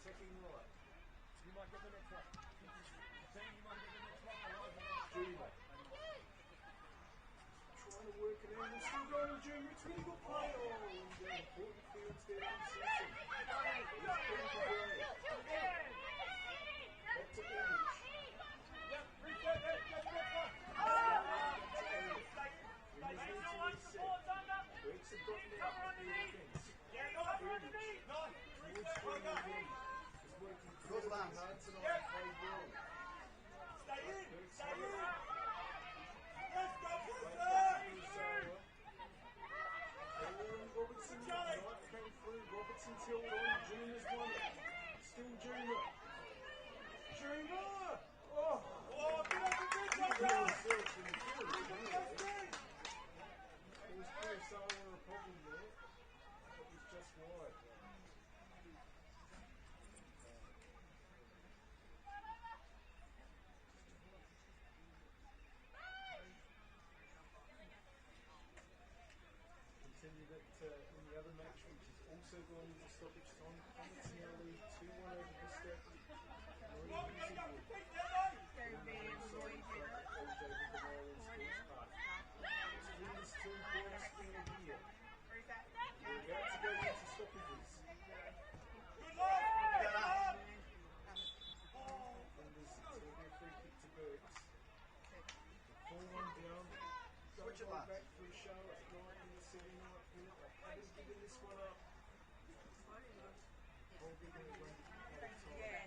checking right. You might get the next one. Trying to work it in. We're still going to June. It's really good play. Oh, and important fields there in Simpson. Back to Orange. Yep, reset that. Get the next one. Breaks have gotten out of the defence. Cover underneath. Nice. Is working really hard tonight to play ball. Stay in. Stay in. Let's go, Robertson came through. Robertson held on. Junior's won it. Still Junior. Junior! Oh! Oh, get up the bridge, Junior! It was PSR were a problem there. It was just wide. Continue that in the other match, which is also going into stoppage time. Comets now lead 2-1 over Vista. Switch it back for Charlotte, right in the 79th minute. They haven't given this one up. Probably going to run out of time.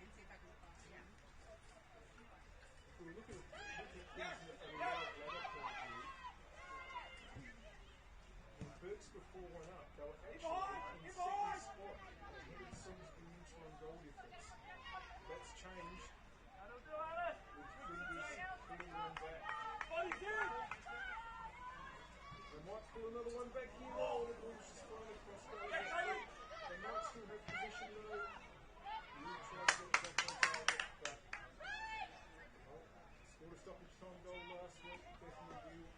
If we look at things at a lower ladder point of view, when Burks were 4-1 up, they were actually in second spot ahead of Salisbury into one goal difference. That's changed with Flinders pulling one back. They might pull another one back here. Oh, the ball's just flying across goal. They might still have position though. We'll try to get it back on target, but scored a stoppage time goal last week. Definitely do.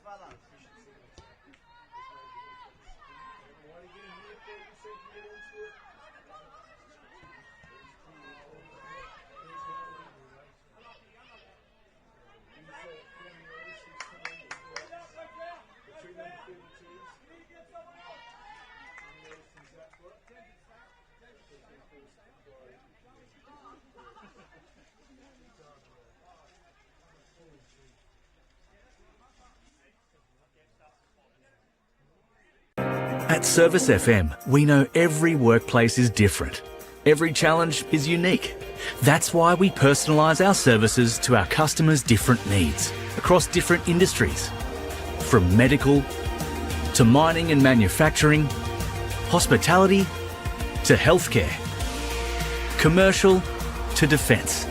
Balance. At Service FM, we know every workplace is different. Every challenge is unique. That's why we personalise our services to our customers' different needs across different industries. From medical to mining and manufacturing, hospitality to healthcare, commercial to defence.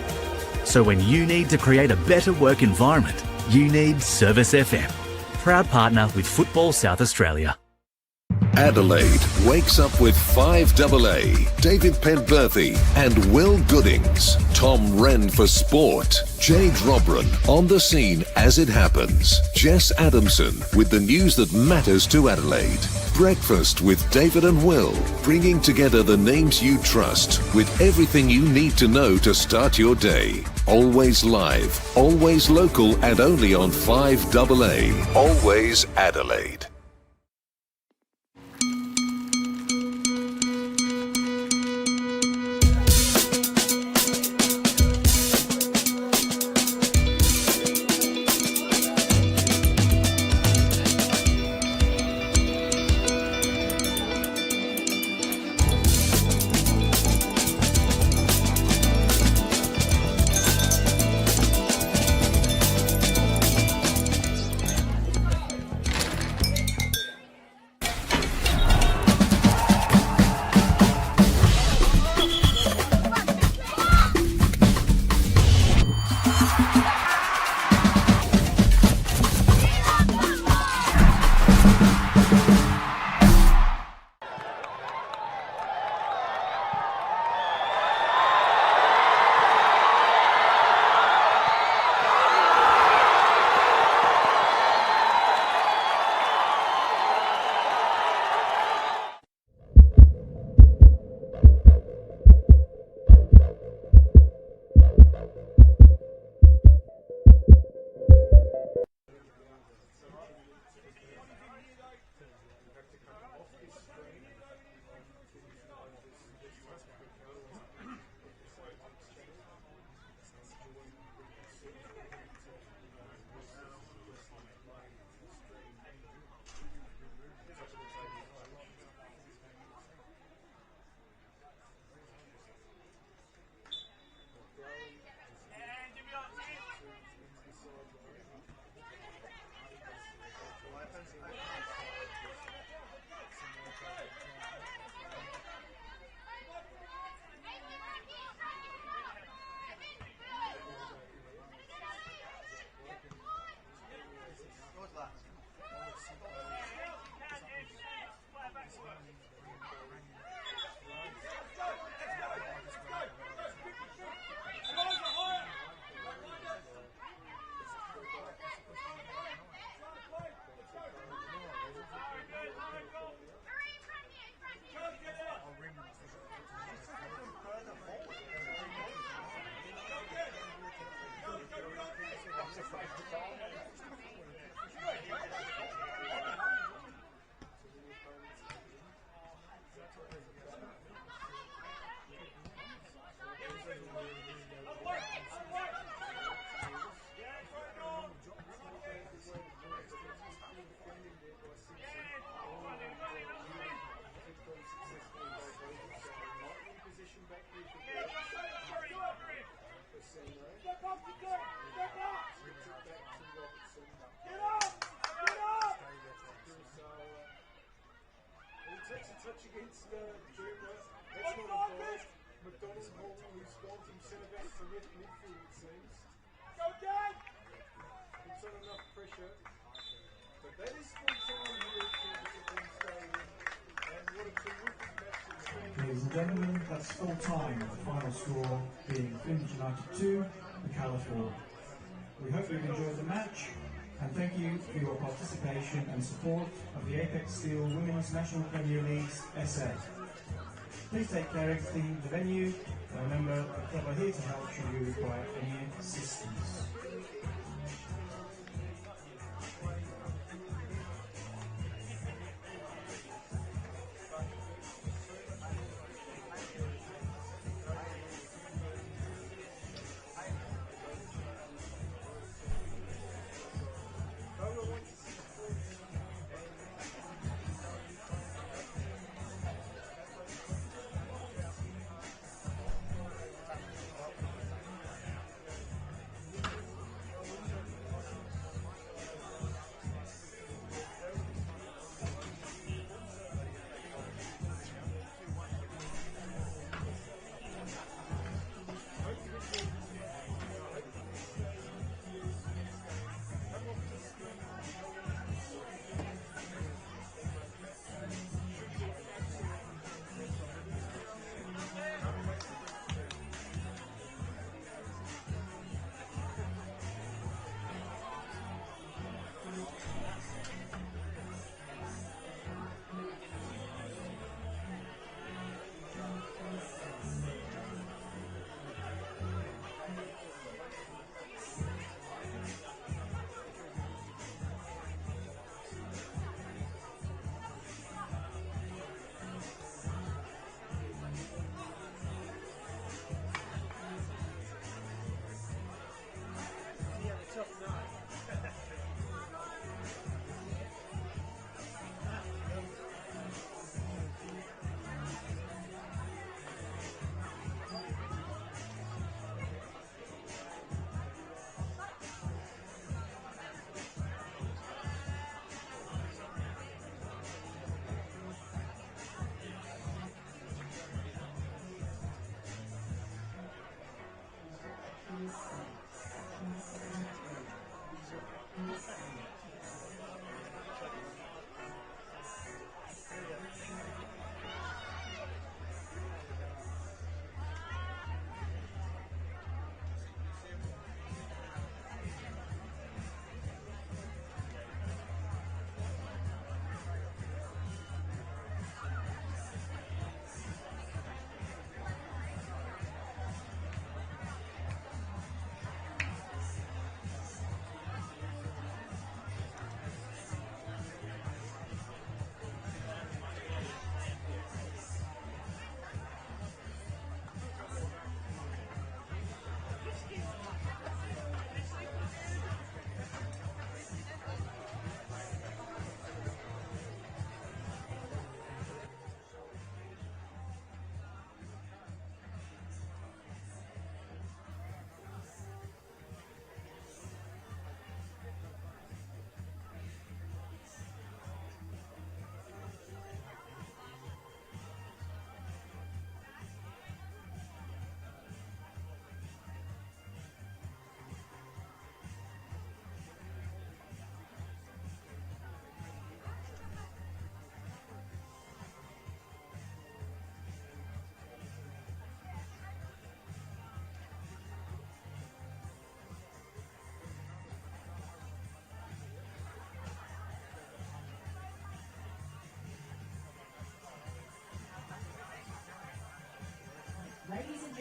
So when you need to create a better work environment, you need Service FM. Proud partner with Football South Australia. Adelaide wakes up with 5AA, David Penberthy and Will Goodings, Tom Wren for sport, Jade Robran on the scene as it happens, Jess Adamson with the news that matters to Adelaide, Breakfast with David and Will, bringing together the names you trust with everything you need to know to start your day. Always live, always local and only on 5AA, always Adelaide. Ladies and gentlemen, that's full time, the final score being Flinders United 2, McCalla 4. We hope you've enjoyed the match and thank you for your participation and support of the Apex Steel Women's National Premier League's SA. Please take care exiting the venue and remember the club are here to help should you require any assistance.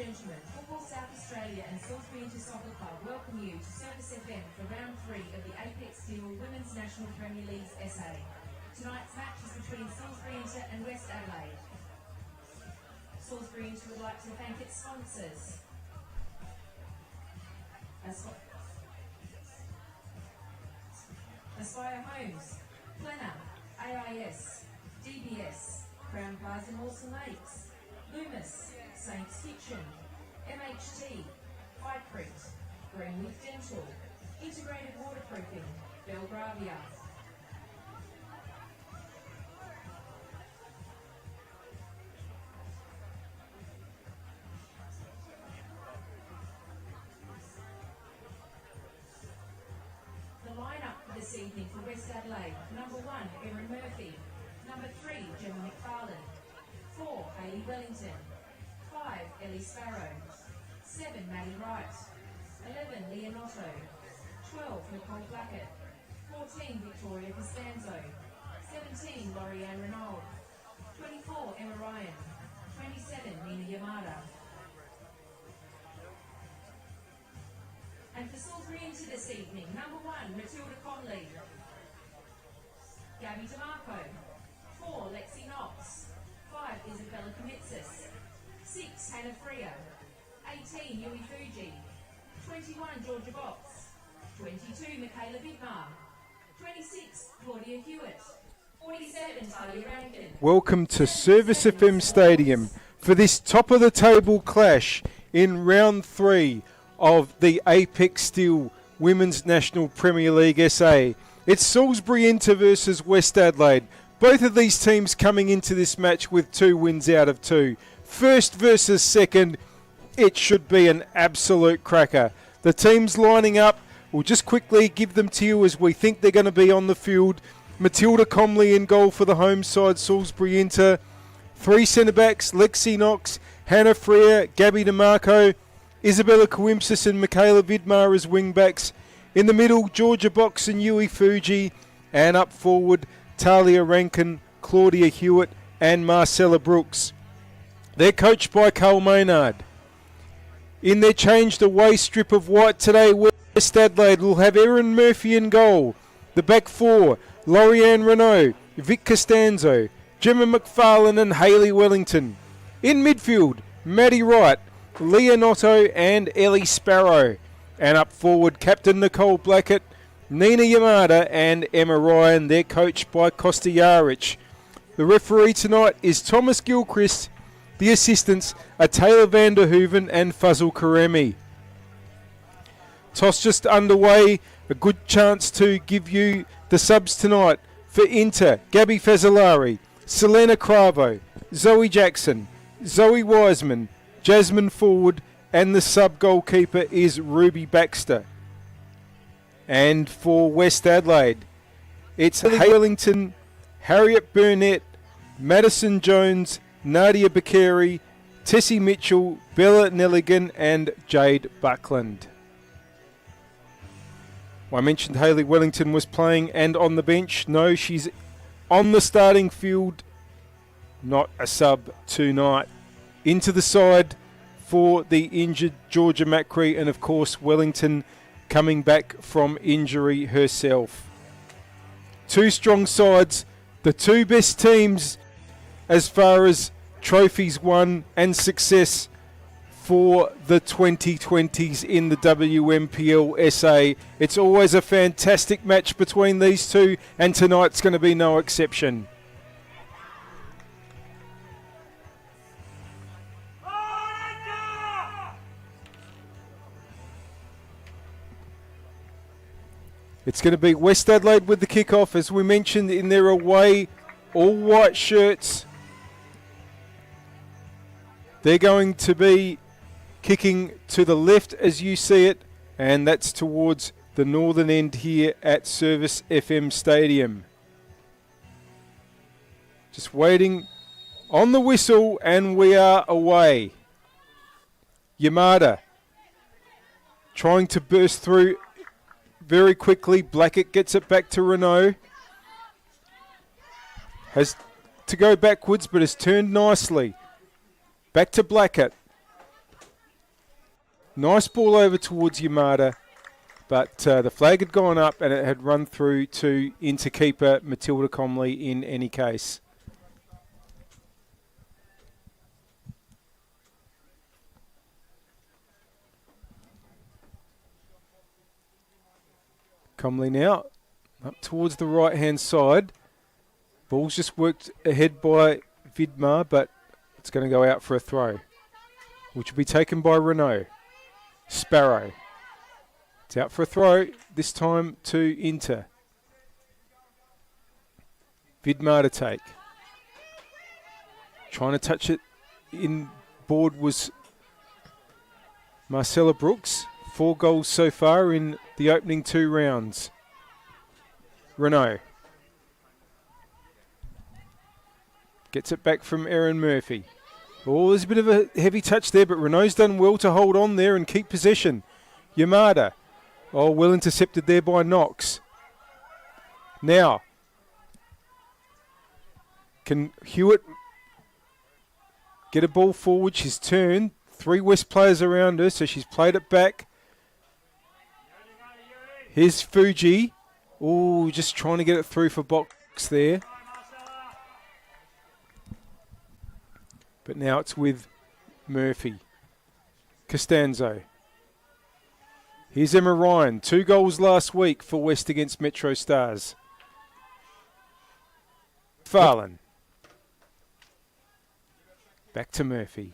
gentlemen, Football South Australia and Salisbury Inter Soccer Club welcome you to Service FM for round 3 of the Apex Steel Women's National Premier League SA. Tonight's match is between Salisbury Inter and West Adelaide. Salisbury Inter would like to thank its sponsors. Aspire Homes, Planner, AIS, DBS, Crown Plaza Mawson Lakes, Loomis, Saints Kitchen, MHT, Hycrete, Greenwood Dental, Integrated Waterproofing, Belgravia. The lineup for this evening for West Adelaide: number 1, Erin Murphy; number 3, Gemma McFarlane; 4, Hayley Wellington; 5, Ellie Sparrow; 7, Maddie Wright; 11, Leah Notto; 12, Nicole Blackett; 14, Victoria Costanzo; 17, Lorianne Renaud; 24, Emma Ryan; 27, Nina Yamada. And for Salisbury Inter this evening, number 1, Matilda Conley; Gabby DeMarco; 4, Lexi Knox; 5, Isabella Kamitsis; 6, Hannah Freer; 18, Yui Fuji; 21, Georgia Box; 22, Michaela Vidmar; 26, Claudia Hewitt; 47, Talia Rankin. Welcome to Service FM Stadium for this top-of-the-table clash in round 3 of the Apex Steel Women's National Premier League SA. It's Salisbury Inter versus West Adelaide. Both of these teams coming into this match with 2 wins out of 2. First versus second, it should be an absolute cracker. The teams lining up, we'll just quickly give them to you as we think they're going to be on the field. Matilda Comley in goal for the home side, Salisbury Inter. 3 centre-backs, Lexi Knox, Hannah Freer, Gabby DeMarco, Isabella Kawimsis and Michaela Vidmar as wing-backs. In the middle, Georgia Box and Yui Fuji. And up forward, Talia Rankin, Claudia Hewitt and Marcella Brooks. They're coached by Carl Maynard. In their changed away strip of white today, West Adelaide will have Erin Murphy in goal. The back 4, Lorianne Renaud, Vic Costanzo, Gemma McFarlane and Hayley Wellington. In midfield, Maddie Wright, Leah Notto and Ellie Sparrow. And up forward, Captain Nicole Blackett, Nina Yamada and Emma Ryan. They're coached by Costa Yarich. The referee tonight is Thomas Gilchrist. The assistants are Taylor van der Hoeven and Fuzzle Karemi. Toss just underway. A good chance to give you the subs tonight. For Inter, Gabby Fazzolari, Selena Cravo, Zoe Jackson, Zoe Wiseman, Jasmine Forward, and the sub-goalkeeper is Ruby Baxter. And for West Adelaide, it's Wellington, Harriet Burnett, Madison Jones, Nadia Bakeri, Tessie Mitchell, Bella Nelligan, and Jade Buckland. I mentioned Hayley Wellington was playing and on the bench. No, she's on the starting field, not a sub tonight. Into the side for the injured Georgia Macri, and of course Wellington coming back from injury herself. 2 strong sides, the 2 best teams as far as trophies won and success for the 2020s in the WNPLSA. It's always a fantastic match between these two, and tonight's going to be no exception. It's going to be West Adelaide with the kickoff, as we mentioned, in their away all-white shirts. They're going to be kicking to the left as you see it, and that's towards the northern end here at Service FM Stadium. Just waiting on the whistle, and we are away. Yamada trying to burst through very quickly. Blackett gets it back to Renault. Has to go backwards, but has turned nicely. Back to Blackett. Nice ball over towards Yamada, but the flag had gone up and it had run through to into keeper Matilda Comley in any case. Comley now up towards the right-hand side. Ball's just worked ahead by Vidmar, but it's going to go out for a throw, which will be taken by Renault. Sparrow. It's out for a throw, this time to Inter. Vidmar to take. Trying to touch it in board was Marcella Brooks. 4 goals so far in the opening 2 rounds. Renault. Gets it back from Erin Murphy. Oh, there's a bit of a heavy touch there, but Renault's done well to hold on there and keep possession. Yamada. Oh, well intercepted there by Knox. Now, can Hewitt get a ball forward? She's turned. 3 West players around her, so she's played it back. Here's Fuji. Oh, just trying to get it through for Box there. But now it's with Murphy. Costanzo. Here's Emma Ryan. 2 goals last week for West against Metro Stars. Farland. Back to Murphy.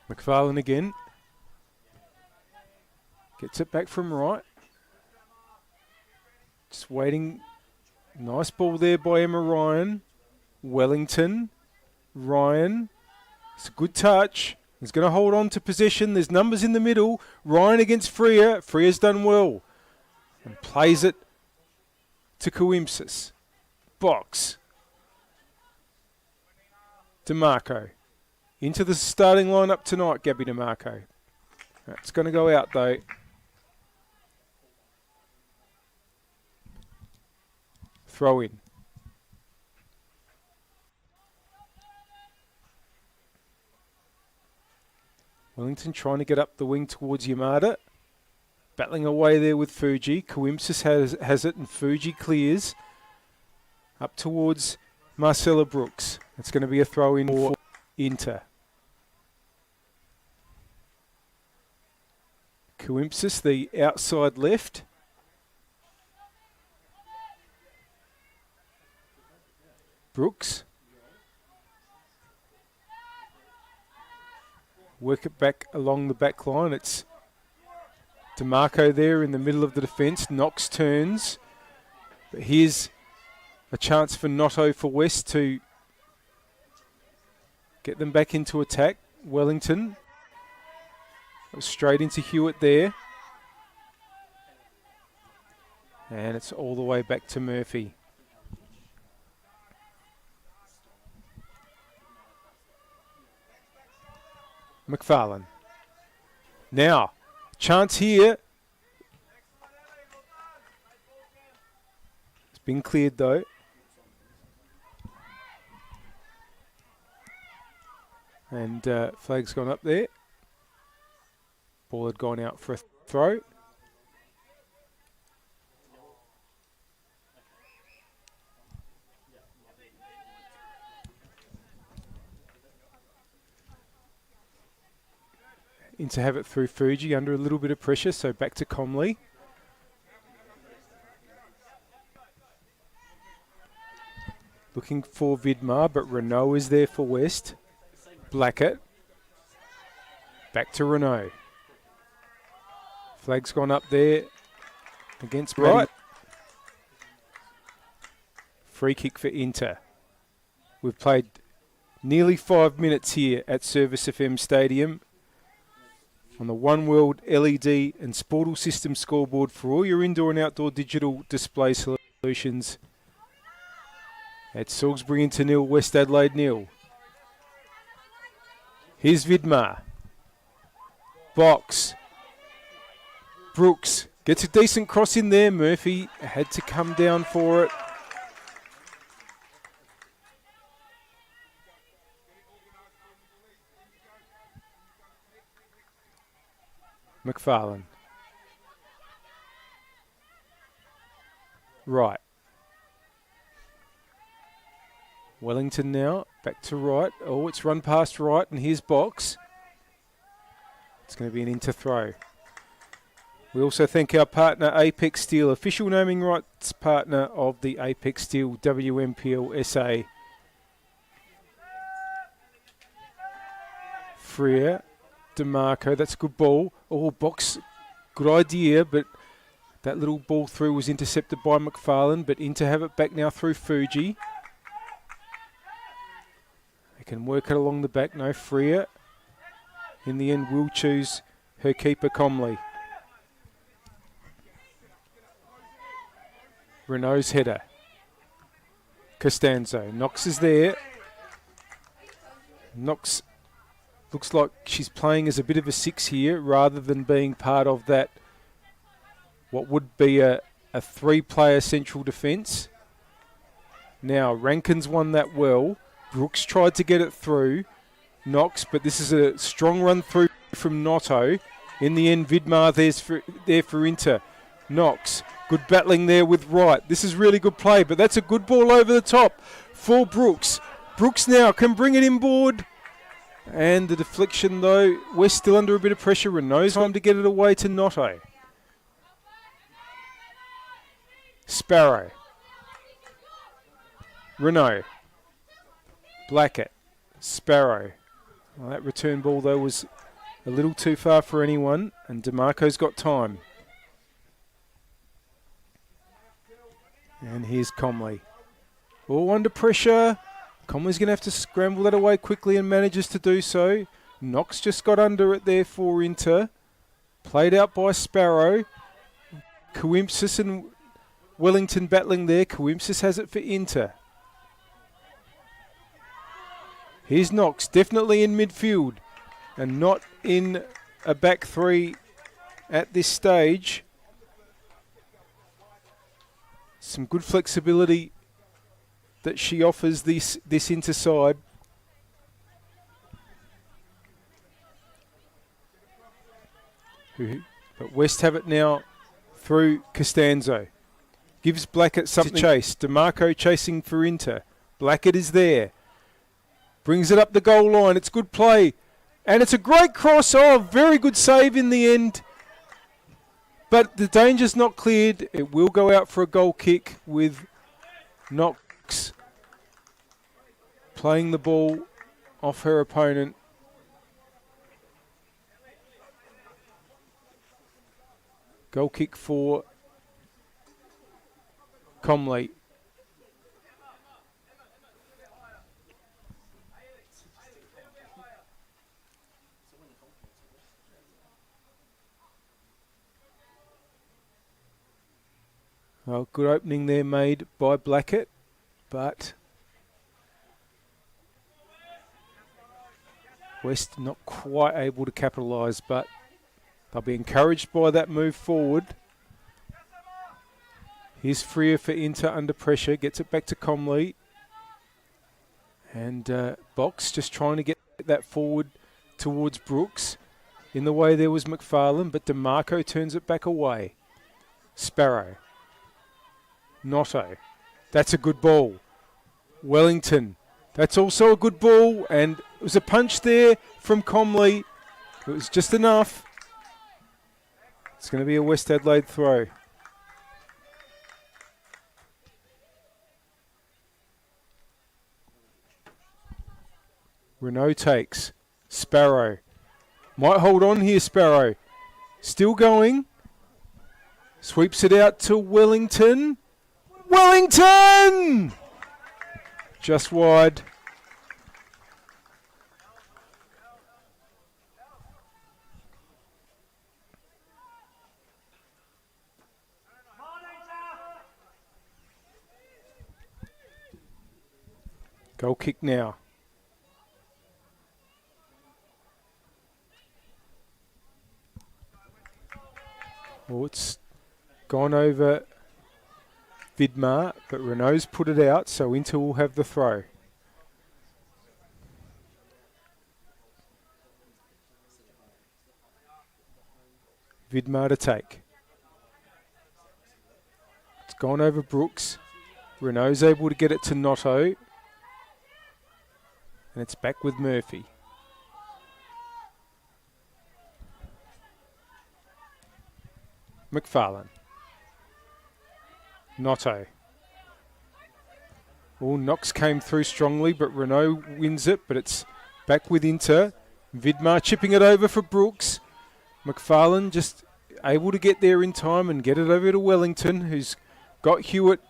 McFarlane again. Gets it back from right. Just waiting. Nice ball there by Emma Ryan. Wellington. Ryan. It's a good touch. He's going to hold on to possession. There's numbers in the middle. Ryan against Freya. Freya's done well. And plays it to Coimpsis. Box. DeMarco. Into the starting lineup tonight, Gabby DeMarco. That's going to go out though. Throw in. Wellington trying to get up the wing towards Yamada. Battling away there with Fuji. Coimpsis has it and Fuji clears. Up towards Marcella Brooks. It's going to be a throw in for Inter. Coimpsis, the outside left. Brooks. Work it back along the back line. It's DeMarco there in the middle of the defence. Knox turns. But here's a chance for Notto for West to get them back into attack. Wellington. Straight into Hewitt there. And it's all the way back to Murphy. McFarlane. Now, chance here. It's been cleared though. And flag's gone up there. Ball had gone out for a throw. In to have it through Fuji under a little bit of pressure, so back to Comley. Looking for Vidmar, but Renault is there for West. Blackett. Back to Renault. Flag's gone up there against right. Free kick for Inter. We've played nearly 5 minutes here at Service FM Stadium on the One World LED and Sportal System scoreboard for all your indoor and outdoor digital display solutions. At Salisbury into 0, West Adelaide 0. Here's Vidmar. Box. Brooks gets a decent cross in there. Murphy had to come down for it. McFarlane. Right. Wellington now, back to right. Oh, it's run past right, and here's Box. It's going to be an into throw. We also thank our partner Apex Steel, official naming rights partner of the Apex Steel WNPLSA. Freer, DeMarco, that's a good ball. Oh, Box, good idea, but that little ball through was intercepted by McFarlane, but in to have it back now through Fuji. They can work it along the back, no Freer. In the end, will choose her keeper, Comley. Renault's header. Costanzo. Knox is there. Knox looks like she's playing as a bit of a 6 here rather than being part of that, what would be a 3-player central defence. Now, Rankin's won that well. Brooks tried to get it through. Knox, but this is a strong run through from Noto. In the end, Vidmar there for Inter. Knox, good battling there with Wright. This is really good play, but that's a good ball over the top for Brooks. Brooks now can bring it inboard. And the deflection, though, we're still under a bit of pressure. Renault's time to get it away to Noto. Sparrow. Renault. Blackett. Sparrow. Well, that return ball, though, was a little too far for anyone, and DeMarco's got time. And here's Comley. All under pressure. Comley's going to have to scramble that away quickly and manages to do so. Knox just got under it there for Inter. Played out by Sparrow. Coimpsis and Wellington battling there. Coimpsis has it for Inter. Here's Knox, definitely in midfield and not in a back three at this stage. Some good flexibility that she offers this interside. But West have it now through Costanzo. Gives Blackett something to chase. DeMarco chasing for Inter. Blackett is there. Brings it up the goal line. It's good play. And it's a great cross. Oh, very good save in the end. But the danger's not cleared. It will go out for a goal kick with Knox playing the ball off her opponent. Goal kick for Comley. Well, good opening there made by Blackett, but West not quite able to capitalise, but they'll be encouraged by that move forward. Here's Freer for Inter under pressure, gets it back to Comley. And Box just trying to get that forward towards Brooks. In the way there was McFarlane, but DeMarco turns it back away. Sparrow. Noto. That's a good ball. Wellington. That's also a good ball. And it was a punch there from Comley. It was just enough. It's going to be a West Adelaide throw. Renault takes. Sparrow. Might hold on here, Sparrow. Still going. Sweeps it out to Wellington. Wellington! Just wide. Goal kick now. Oh, it's gone over Vidmar, but Renault's put it out, so Inter will have the throw. Vidmar to take. It's gone over Brooks. Renault's able to get it to Notto. And it's back with Murphy. McFarlane. Notto. Oh, Knox came through strongly, but Renault wins it, but it's back with Inter. Vidmar chipping it over for Brooks. McFarlane just able to get there in time and get it over to Wellington, who's got Hewitt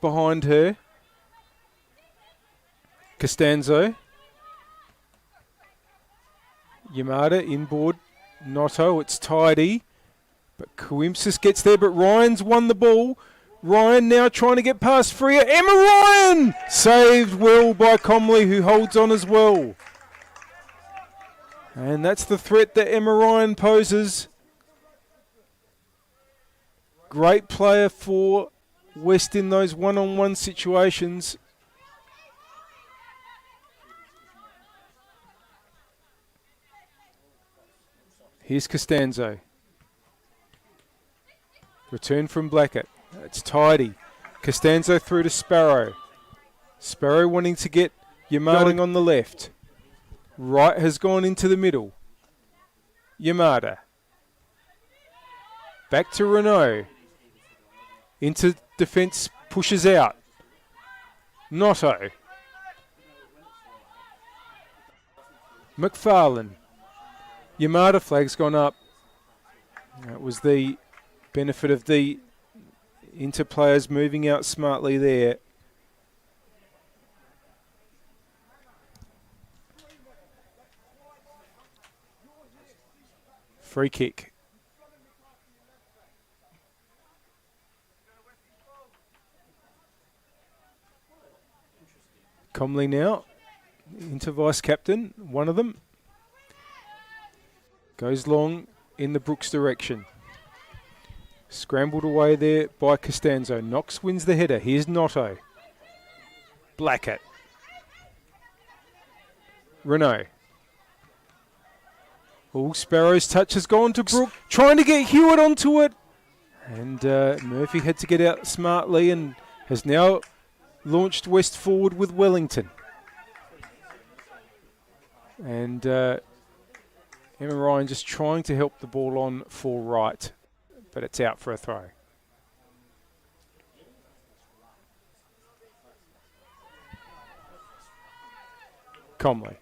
behind her. Costanzo. Yamada inboard. Notto, it's tidy. But Coimsis gets there, but Ryan's won the ball. Ryan now trying to get past Freer. Emma Ryan! Saved well by Comley, who holds on as well. And that's the threat that Emma Ryan poses. Great player for West in those one-on-one situations. Here's Costanzo. Return from Blackett. It's tidy. Costanzo through to Sparrow. Sparrow wanting to get Yamada on the left. Wright has gone into the middle. Yamada. Back to Renault. Into defence, pushes out. Notto. McFarlane. Yamada flag's gone up. That was the benefit of the Inter players moving out smartly there. Free kick. Comley now, Inter vice captain, one of them. Goes long in the Brooks direction. Scrambled away there by Costanzo. Knox wins the header. Here's Notto. Blackett. Renault. Oh, Sparrow's touch has gone to Brooke. Trying to get Hewitt onto it. And Murphy had to get out smartly and has now launched West forward with Wellington. And Emma Ryan just trying to help the ball on for Wright. But it's out for a throw. Comley.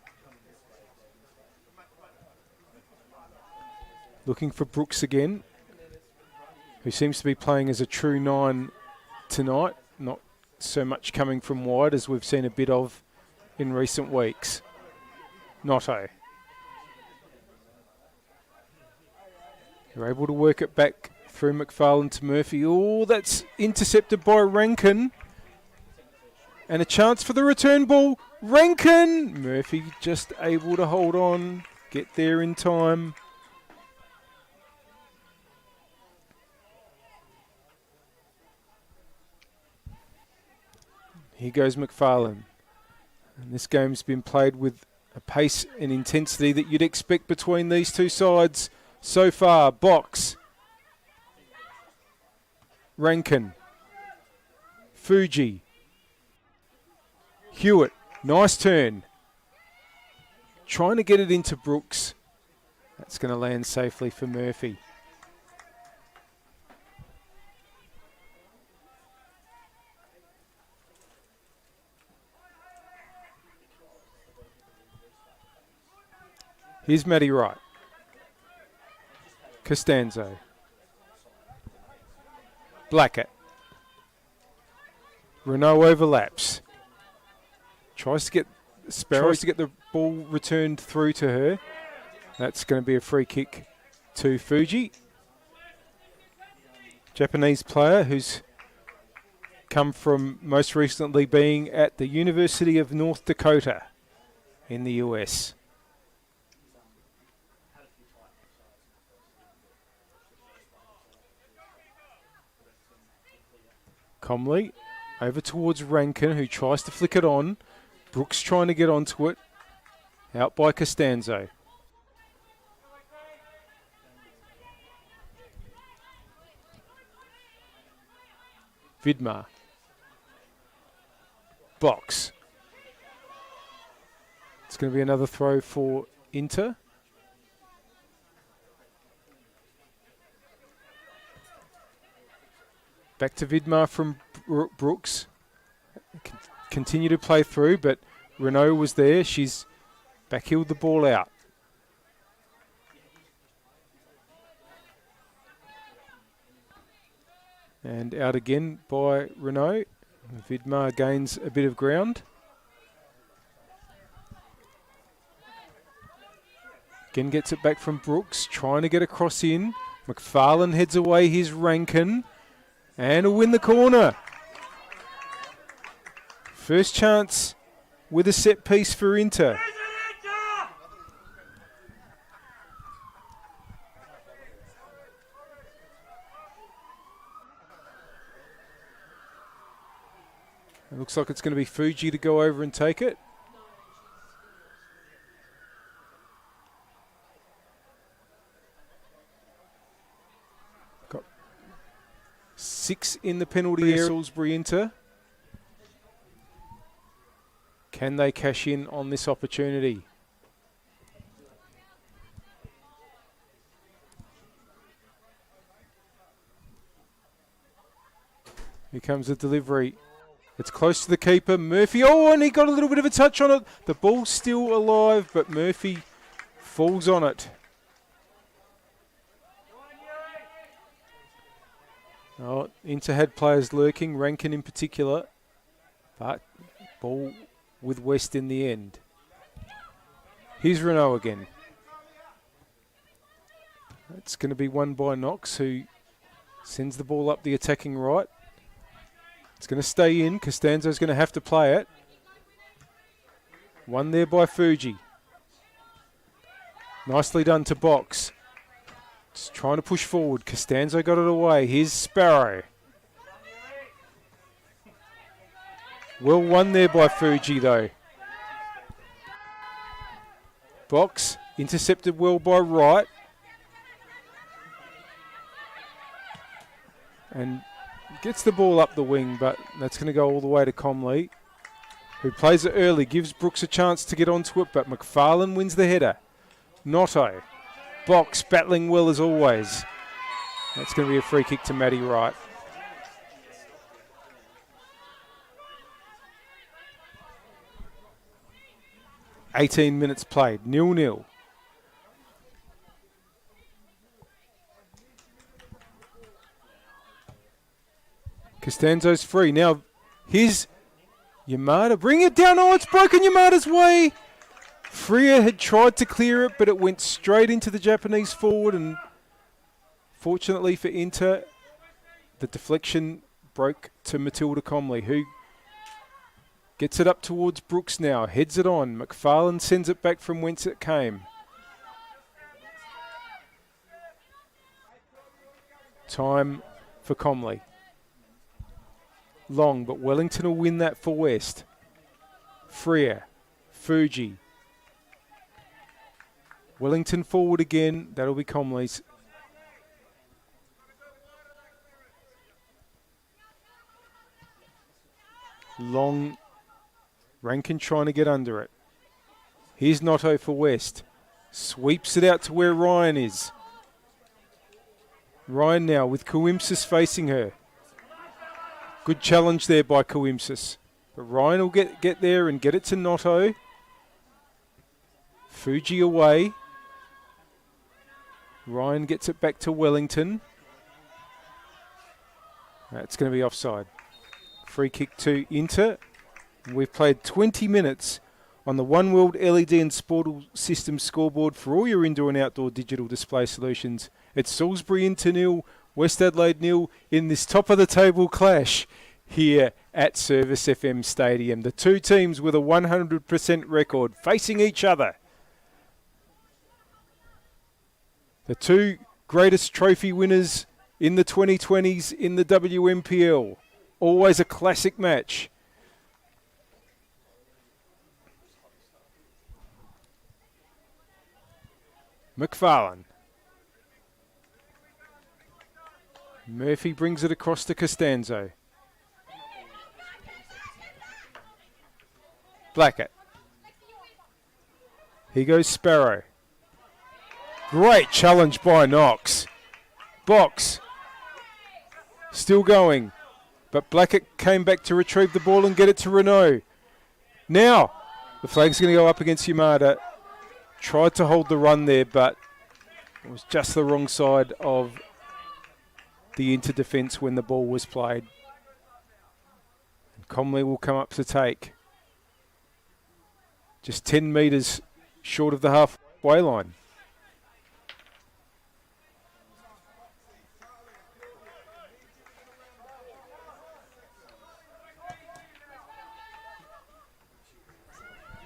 Looking for Brooks again, who seems to be playing as a true 9 tonight. Not so much coming from wide as we've seen a bit of in recent weeks. Notto. They're able to work it back through McFarlane to Murphy. Oh, that's intercepted by Rankin. And a chance for the return ball. Rankin! Murphy just able to hold on, get there in time. Here goes McFarlane. And this game's been played with a pace and intensity that you'd expect between these two sides so far. Box. Rankin. Fuji. Hewitt. Nice turn. Trying to get it into Brooks. That's going to land safely for Murphy. Here's Matty Wright. Costanzo. Blackett. Renault overlaps. Tries to get the ball returned through to her. That's going to be a free kick to Fuji. Japanese player who's come from most recently being at the University of North Dakota in the US. Comley over towards Rankin, who tries to flick it on. Brooks trying to get onto it. Out by Costanzo. Vidmar. Box. It's going to be another throw for Inter. Back to Vidmar from Brooks. Continue to play through, but Renault was there. She's backheeled the ball out. And out again by Renault. Vidmar gains a bit of ground. Again gets it back from Brooks, trying to get a cross in. McFarlane heads away his Rankin. And will win the corner. First chance with a set piece for Inter. It looks like it's going to be Fuji to go over and take it. Got 6 in the penalty area. Salisbury Inter. Can they cash in on this opportunity? Here comes the delivery. It's close to the keeper. Murphy, oh, and he got a little bit of a touch on it. The ball's still alive, but Murphy falls on it. Oh, Inter had players lurking, Rankin in particular, but ball with West in the end. Here's Renault again. It's going to be won by Knox, who sends the ball up the attacking right. It's going to stay in. Costanzo's going to have to play it. Won there by Fuji. Nicely done to Box. Just trying to push forward. Costanzo got it away. Here's Sparrow. Well won there by Fuji, though. Box intercepted well by Wright. And gets the ball up the wing, but that's going to go all the way to Comley, who plays it early, gives Brooks a chance to get onto it, but McFarlane wins the header. Notto. Box battling well as always. That's going to be a free kick to Maddie Wright. "18 minutes played, 0-0. Costanzo's free. Now, here's Yamada. Bring it down. Oh, it's broken Yamada's way. Freer had tried to clear it, but it went straight into the Japanese forward. And fortunately for Inter, the deflection broke to Matilda Comley, who gets it up towards Brooks now. Heads it on. McFarlane sends it back from whence it came. Time for Comley. Long, but Wellington will win that for West. Freer. Fuji. Wellington forward again. That'll be Comley's. Long. Rankin trying to get under it. Here's Notto for West. Sweeps it out to where Ryan is. Ryan now with Coimsis facing her. Good challenge there by Coimsis. But Ryan will get there and get it to Notto. Fuji away. Ryan gets it back to Wellington. That's going to be offside. Free kick to Inter. We've played 20 minutes on the One World LED and Sportal System scoreboard for all your indoor and outdoor digital display solutions. It's Salisbury Inter 0, West Adelaide 0 in this top of the table clash here at Service FM Stadium. The two teams with a 100% record facing each other. The two greatest trophy winners in the 2020s in the WMPL. Always a classic match. McFarlane. Murphy brings it across to Costanzo. Blackett. Here goes Sparrow. Great challenge by Knox. Box. Still going. But Blackett came back to retrieve the ball and get it to Renault. Now, the flag's going to go up against Yamada. Tried to hold the run there, but it was just the wrong side of the inter-defence when the ball was played. And Comley will come up to take. Just 10 metres short of the halfway line.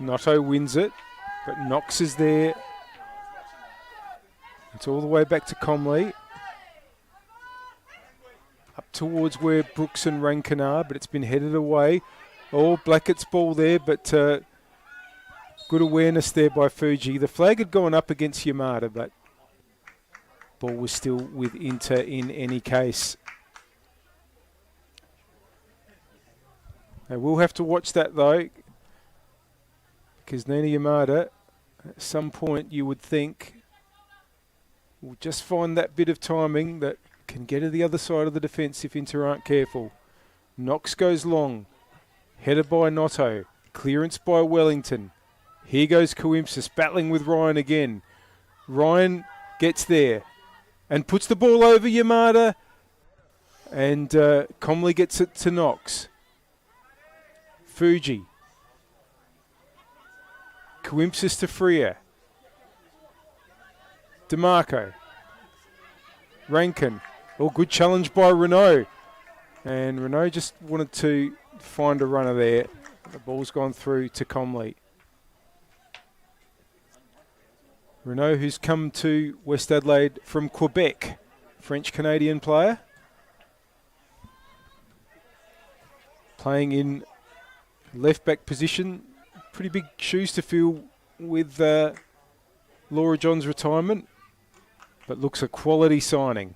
Notto wins it, but Knox is there. It's all the way back to Comley. Up towards where Brooks and Rankin are, but it's been headed away. Oh, Blackett's ball there, but good awareness there by Fuji. The flag had gone up against Yamada, but ball was still with Inter in any case. They will have to watch that though, because Nina Yamada, at some point you would think, will just find that bit of timing that can get to the other side of the defence if Inter aren't careful. Knox goes long, headed by Notto, clearance by Wellington. Here goes Coimpsis battling with Ryan again. Ryan gets there and puts the ball over Yamada, and Comley gets it to Knox. Fuji. Coimpsis to Freer. DeMarco. Rankin. Oh, good challenge by Renault. And Renault just wanted to find a runner there. The ball's gone through to Comley. Renault, who's come to West Adelaide from Quebec. French-Canadian player. Playing in left-back position. Pretty big shoes to fill with Laura John's retirement, but looks a quality signing.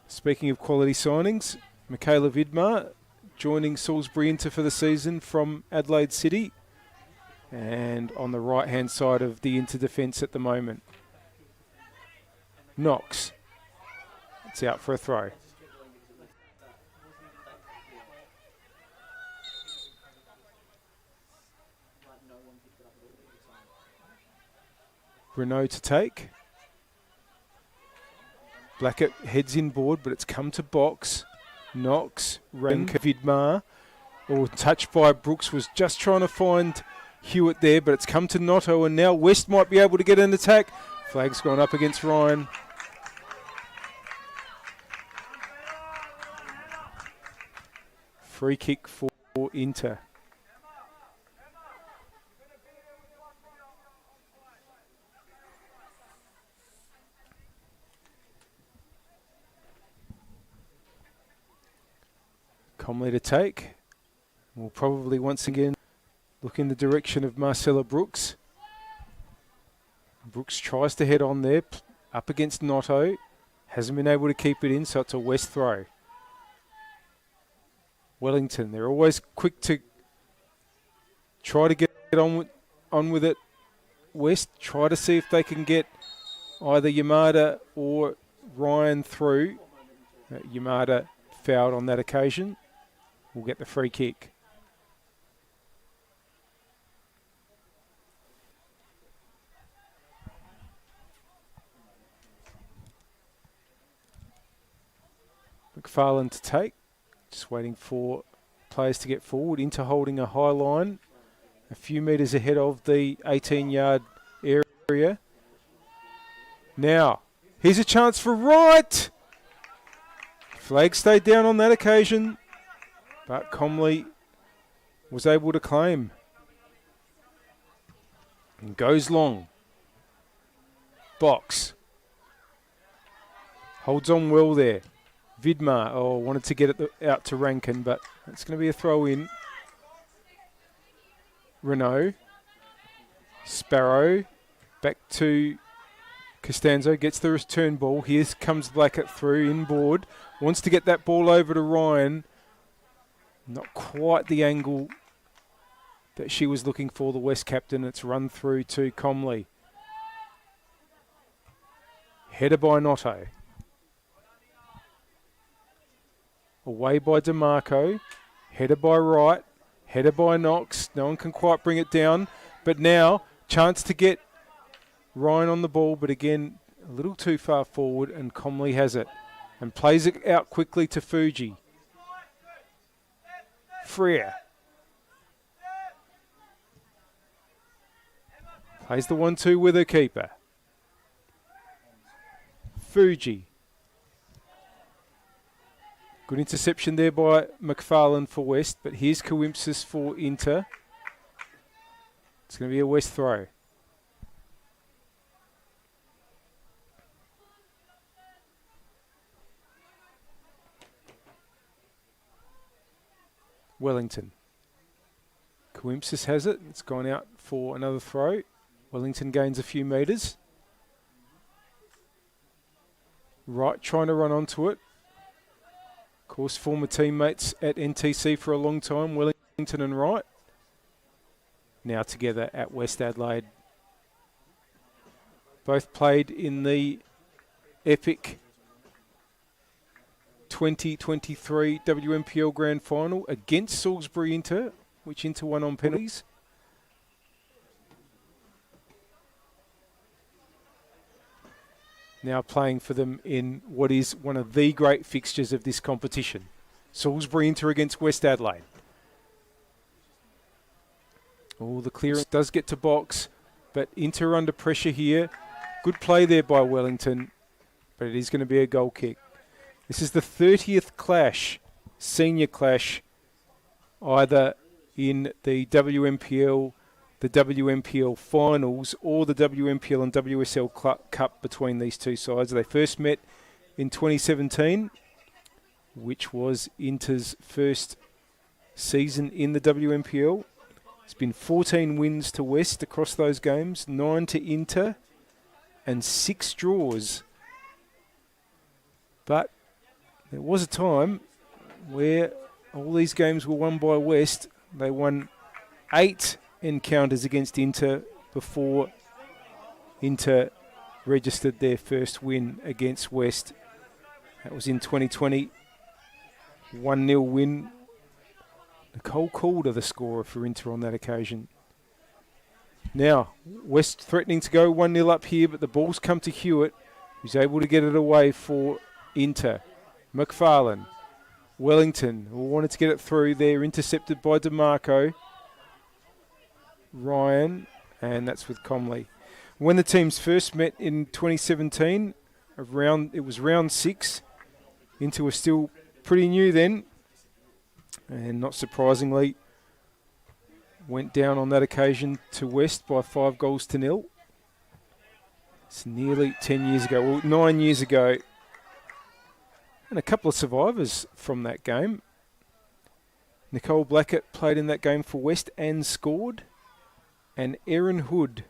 Speaking of quality signings, Michaela Vidmar joining Salisbury Inter for the season from Adelaide City, and on the right-hand side of the Inter defence at the moment. Knox. It's out for a throw. Renault to take. Blackett heads inboard, but it's come to box. Knox, Rankin, Vidmar. Or touched by Brooks, was just trying to find Hewitt there, but it's come to Notto, and now West might be able to get an attack. Flag's gone up against Ryan. Free kick for Inter. Comley to take. We'll probably once again look in the direction of Marcella Brooks. Brooks tries to head on there, up against Notto. Hasn't been able to keep it in, so it's a West throw. Wellington, they're always quick to try to get on with it. West, try to see if they can get either Yamada or Ryan through. Yamada fouled on that occasion. Will get the free kick. McFarlane to take. Just waiting for players to get forward. Inter holding a high line. A few metres ahead of the 18-yard area. Now, here's a chance for Wright. Flag stayed down on that occasion, but Comley was able to claim. And goes long. Box. Holds on well there. Vidmar, wanted to get it out to Rankin, but it's going to be a throw in. Renault. Sparrow. Back to Costanzo gets the return ball. Here comes Blackett through inboard. Wants to get that ball over to Ryan. Not quite the angle that she was looking for, the West captain. It's run through to Comley. Header by Notto. Away by DeMarco. Header by Wright. Header by Knox. No one can quite bring it down. But now, chance to get Ryan on the ball, but again, a little too far forward, and Comley has it. And plays it out quickly to Fuji. Freer. Plays the 1-2 with her keeper. Fuji. Good interception there by McFarlane for West, but here's Coimpsis for Inter. It's going to be a West throw. Wellington. Coimpsis has it. It's gone out for another throw. Wellington gains a few metres. Wright trying to run onto it. Of course, former teammates at NTC for a long time, Wellington and Wright. Now together at West Adelaide. Both played in the epic 2023 WMPL Grand Final against Salisbury Inter, which Inter won on penalties. Now playing for them in what is one of the great fixtures of this competition. Salisbury Inter against West Adelaide. Oh, the clearance does get to box, but Inter under pressure here. Good play there by Wellington, but it is going to be a goal kick. This is the 30th clash, senior clash, either in the WMPL, the WMPL finals, or the WMPL and WSL Cup between these two sides. They first met in 2017, which was Inter's first season in the WMPL. It's been 14 wins to West across those games, 9 to Inter, and 6 draws. But there was a time where all these games were won by West. They won 8 encounters against Inter before Inter registered their first win against West. That was in 2020. 1-0 win. Nicole Calder, the scorer for Inter on that occasion. Now, West threatening to go 1-0 up here, but the ball's come to Hewitt, who's able to get it away for Inter. McFarlane. Wellington, who wanted to get it through there, intercepted by DeMarco. Ryan, and that's with Comley. When the teams first met in 2017, it was round 6. Inter was still pretty new then, and not surprisingly, went down on that occasion to West by 5-0. It's nearly 10 years ago, well, 9 years ago, and a couple of survivors from that game. Nicole Blackett played in that game for West and scored, and Erin Hood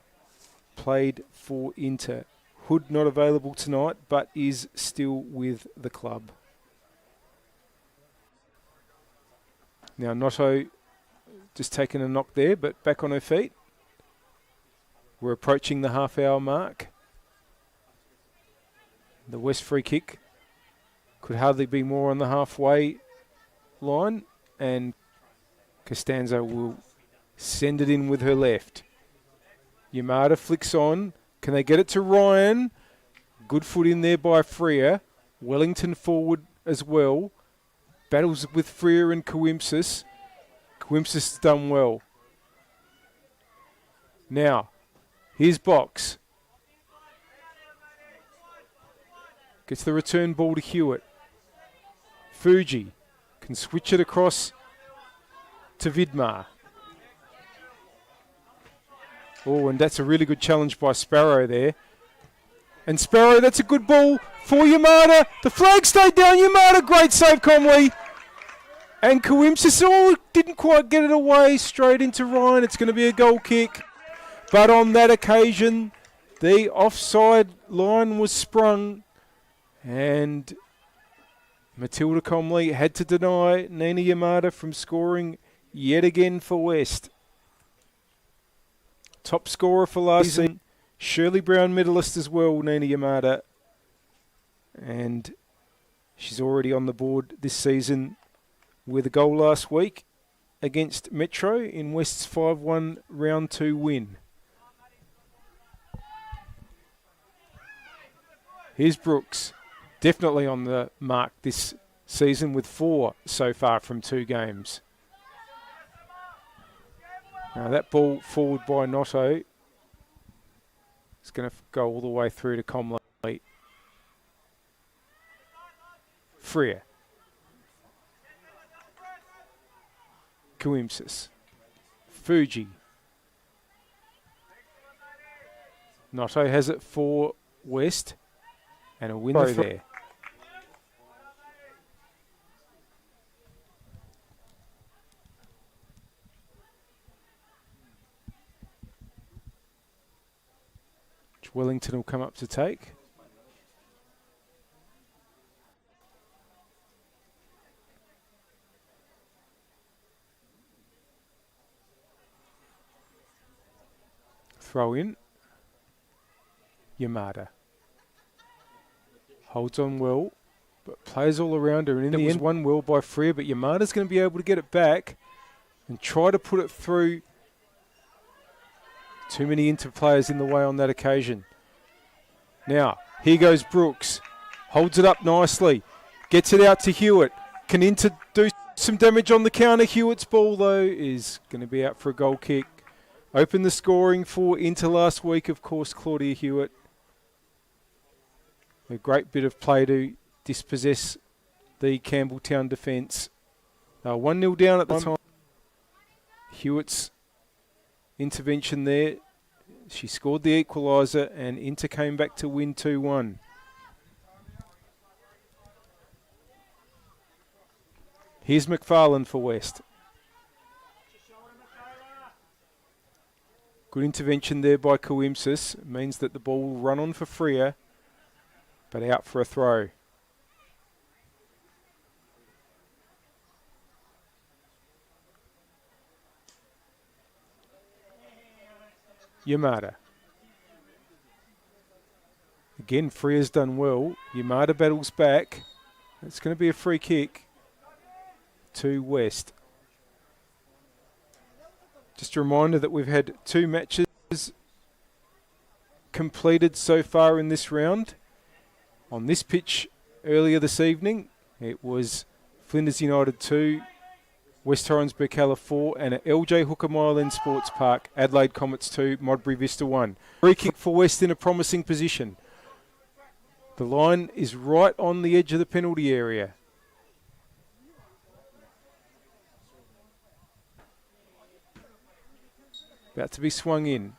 played for Inter. Hood not available tonight, but is still with the club. Now Notto just taken a knock there, but back on her feet. We're approaching the half-hour mark. The West free kick could hardly be more on the halfway line, and Costanzo will send it in with her left. Yamada flicks on. Can they get it to Ryan? Good foot in there by Freer. Wellington forward as well. Battles with Freer and Coimpsis. Coimpsis has done well. Now, here's Box. Gets the return ball to Hewitt. Fuji can switch it across to Vidmar. Oh, and that's a really good challenge by Sparrow there. And Sparrow, that's a good ball for Yamada. The flag stayed down. Yamada, great save, Comley. And Coimpsis, didn't quite get it away. Straight into Ryan. It's going to be a goal kick. But on that occasion, The offside line was sprung, and Matilda Comley had to deny Nina Yamada from scoring yet again for West. Top scorer for last season. Shirley Brown medalist as well, Nina Yamada. And she's already on the board this season with a goal last week against Metro in West's 5-1 round 2 win. Here's Brooks. Definitely on the mark this season with 4 so far from 2 games. Now that ball forward by Notto is going to go all the way through to Comley. Freer. Coimsis. Fuji. Notto has it for West. And a winner there. Which Wellington will come up to take. Throw in. Yamada. Holds on well, but plays all around her. And in the end, won well by Freer, but Yamada's going to be able to get it back and try to put it through. Too many interplayers in the way on that occasion. Now, here goes Brooks. Holds it up nicely. Gets it out to Hewitt. Can Inter do some damage on the counter. Hewitt's ball, though, is going to be out for a goal kick. Opened the scoring for Inter last week, of course, Claudia Hewitt. A great bit of play to dispossess the Campbelltown defence. 1-0 down at the time. Hewitt's intervention there. She scored the equaliser and Inter came back to win 2-1. Here's McFarlane for West. Good intervention there by Coimsis. Means that the ball will run on for Freer, but out for a throw. Yamada. Again, Freer's done well. Yamada battles back. It's going to be a free kick to West. Just a reminder that we've had 2 matches completed so far in this round. On this pitch earlier this evening, it was Flinders United 2, West Torrens Burkalla 4, and at LJ Hooker Mile End Sports Park, Adelaide Comets 2, Modbury Vista 1. Free kick for West in a promising position. The line is right on the edge of the penalty area. About to be swung in.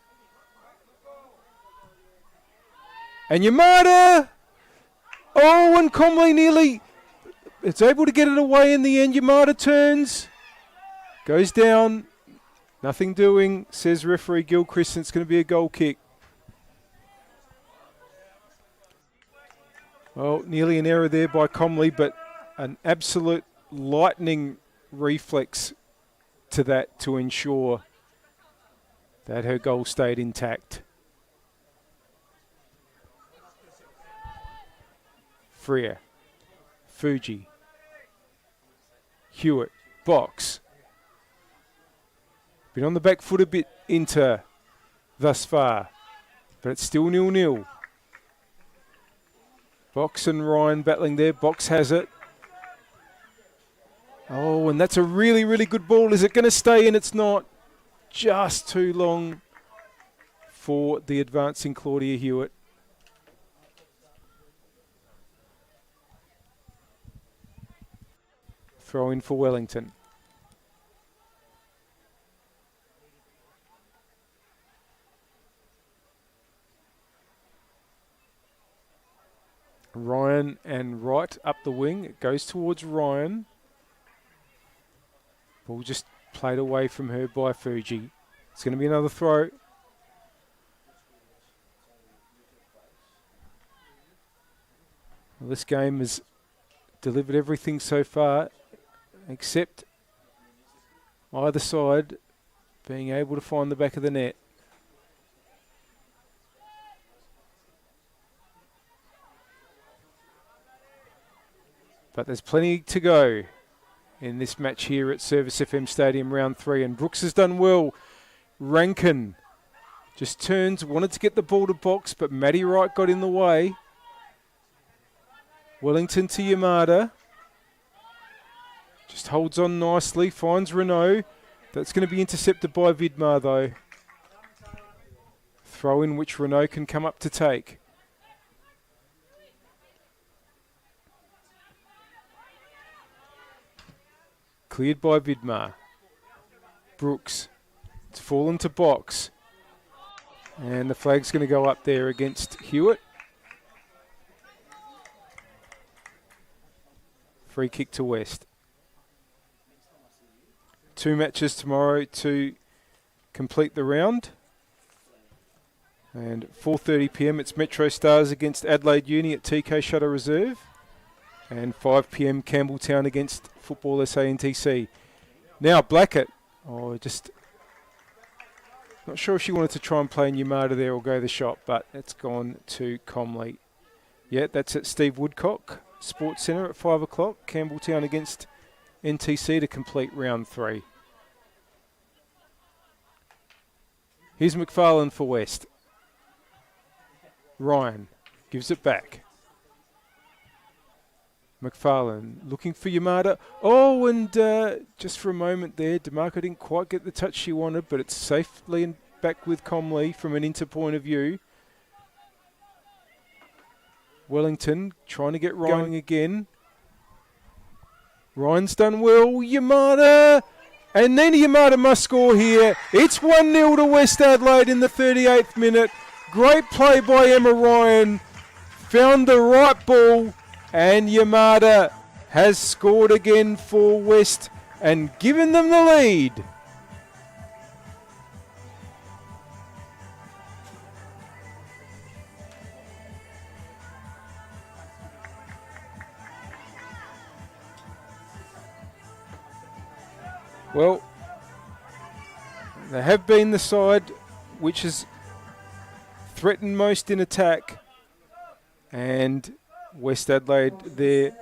And Yamada! Oh, and Comley nearly it's able to get it away in the end. Yamada turns. Goes down. Nothing doing, says referee Gilchrist. It's going to be a goal kick. Well, nearly an error there by Comley, but an absolute lightning reflex to that to ensure that her goal stayed intact. Freer. Fuji. Hewitt. Box. Been on the back foot a bit Inter thus far, but it's still 0-0. Box and Ryan battling there. Box has it. Oh, and that's a really, really good ball. Is it going to stay in? It's not. Just too long for the advancing Claudia Hewitt. Throw in for Wellington. Ryan and Wright up the wing. It goes towards Ryan. Ball just played away from her by Fuji. It's going to be another throw. Well, this game has delivered everything so far, except either side being able to find the back of the net. But there's plenty to go in this match here at Service FM Stadium, round 3. And Brooks has done well. Rankin just turns, wanted to get the ball to box, but Matty Wright got in the way. Wellington to Yamada. Just holds on nicely, finds Renault. That's going to be intercepted by Vidmar though. Throw in which Renault can come up to take. Cleared by Vidmar. Brooks. It's fallen to box. And the flag's going to go up there against Hewitt. Free kick to West. 2 matches tomorrow to complete the round. And 4:30 p.m. it's Metro Stars against Adelaide Uni at TK Shutter Reserve. And 5 p.m. Campbelltown against Football SA NTC. Now Blackett. Oh, just not sure if she wanted to try and play Yamada there or go the shot, but it's gone to Comley. Yeah, that's at Steve Woodcock Sports Centre at 5 o'clock. Campbelltown against NTC to complete round 3. Here's McFarlane for West. Ryan gives it back. McFarlane looking for Yamada. Oh, and just for a moment there, DeMarco didn't quite get the touch she wanted, but it's safely back with Comley from an inter point of view. Wellington trying to get Ryan going again. Ryan's done well. Yamada! And then Yamada must score here. It's 1-0 to West Adelaide in the 38th minute. Great play by Emma Ryan. Found the right ball. And Yamada has scored again for West and given them the lead. Well, they have been the side which has threatened most in attack, and West Adelaide there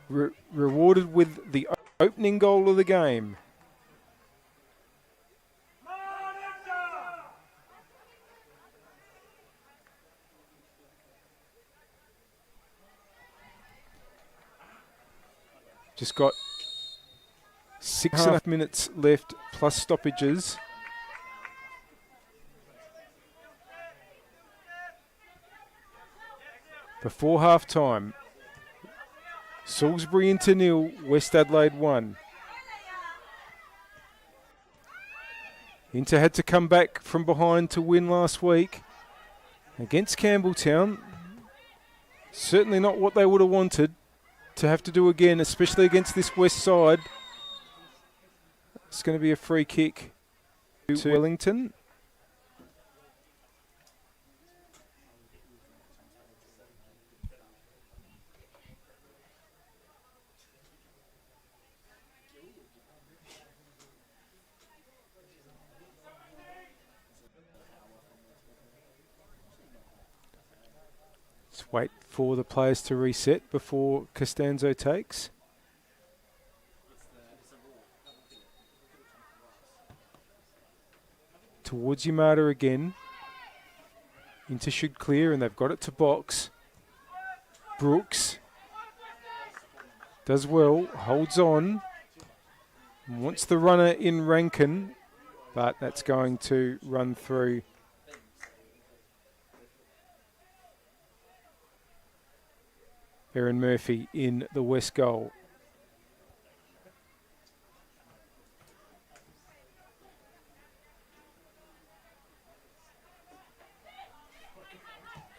rewarded with the opening goal of the game. Just got 6.5 minutes left plus stoppages. Before half time, Salisbury into 0, West Adelaide 1. Inter had to come back from behind to win last week against Campbelltown. Certainly not what they would have wanted to have to do again, especially against this West side. It's going to be a free kick to Wellington. Let's wait for the players to reset before Costanzo takes. Towards Yamada again. Inter should clear and they've got it to box. Brooks does well, holds on. Wants the runner in Rankin, but that's going to run through. Erin Murphy in the West goal.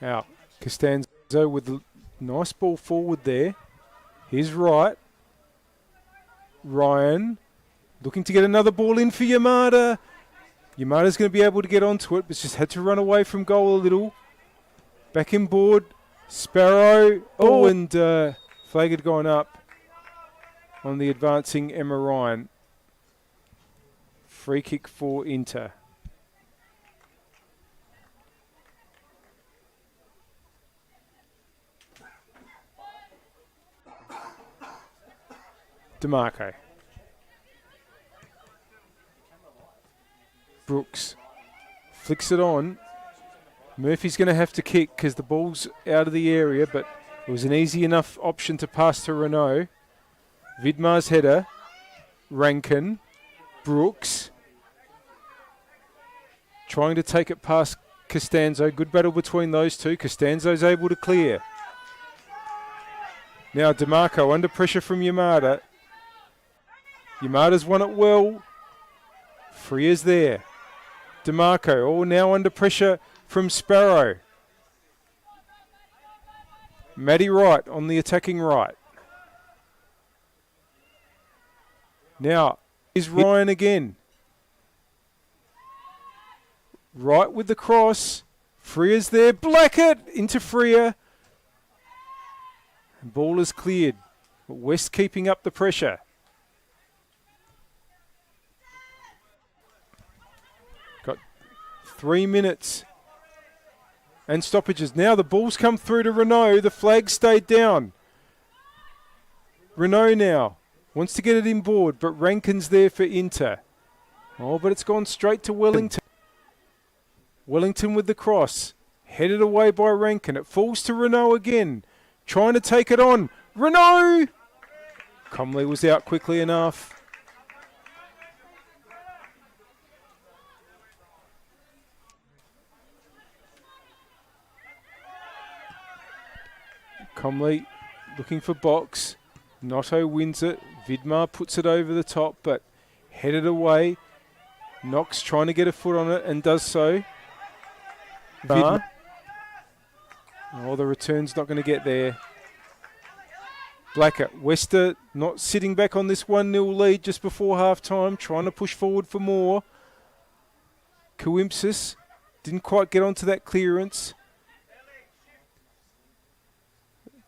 Out. Costanzo with a nice ball forward there. Here's Wright. Ryan looking to get another ball in for Yamada. Yamada's going to be able to get onto it, but just had to run away from goal a little. Back in board. Sparrow. Oh, and flag had gone up on the advancing Emma Ryan. Free kick for Inter. DeMarco. Brooks flicks it on. Murphy's going to have to kick because the ball's out of the area, but it was an easy enough option to pass to Renault. Vidmar's header. Rankin. Brooks. Trying to take it past Costanzo. Good battle between those two. Costanzo's able to clear. Now DeMarco under pressure from Yamada. Yamada's won it well. Freer's there. DeMarco, all now under pressure from Sparrow. Maddie Wright on the attacking right. Now is Ryan again. Right with the cross. Freer's there. Blackett into Freer. Ball is cleared. But West keeping up the pressure. Got 3 minutes. And stoppages. Now the ball's come through to Renault. The flag stayed down. Renault now wants to get it inboard, but Rankin's there for Inter. Oh, but it's gone straight to Wellington. Wellington with the cross. Headed away by Rankin. It falls to Renault again. Trying to take it on. Renault! Comley was out quickly enough. Comley looking for box. Notto wins it. Vidmar puts it over the top, but headed away. Knox trying to get a foot on it and does so. Vidmar. Oh, the return's not going to get there. Blackett. Wester not sitting back on this 1-0 lead just before half-time, trying to push forward for more. Coimpsis didn't quite get onto that clearance.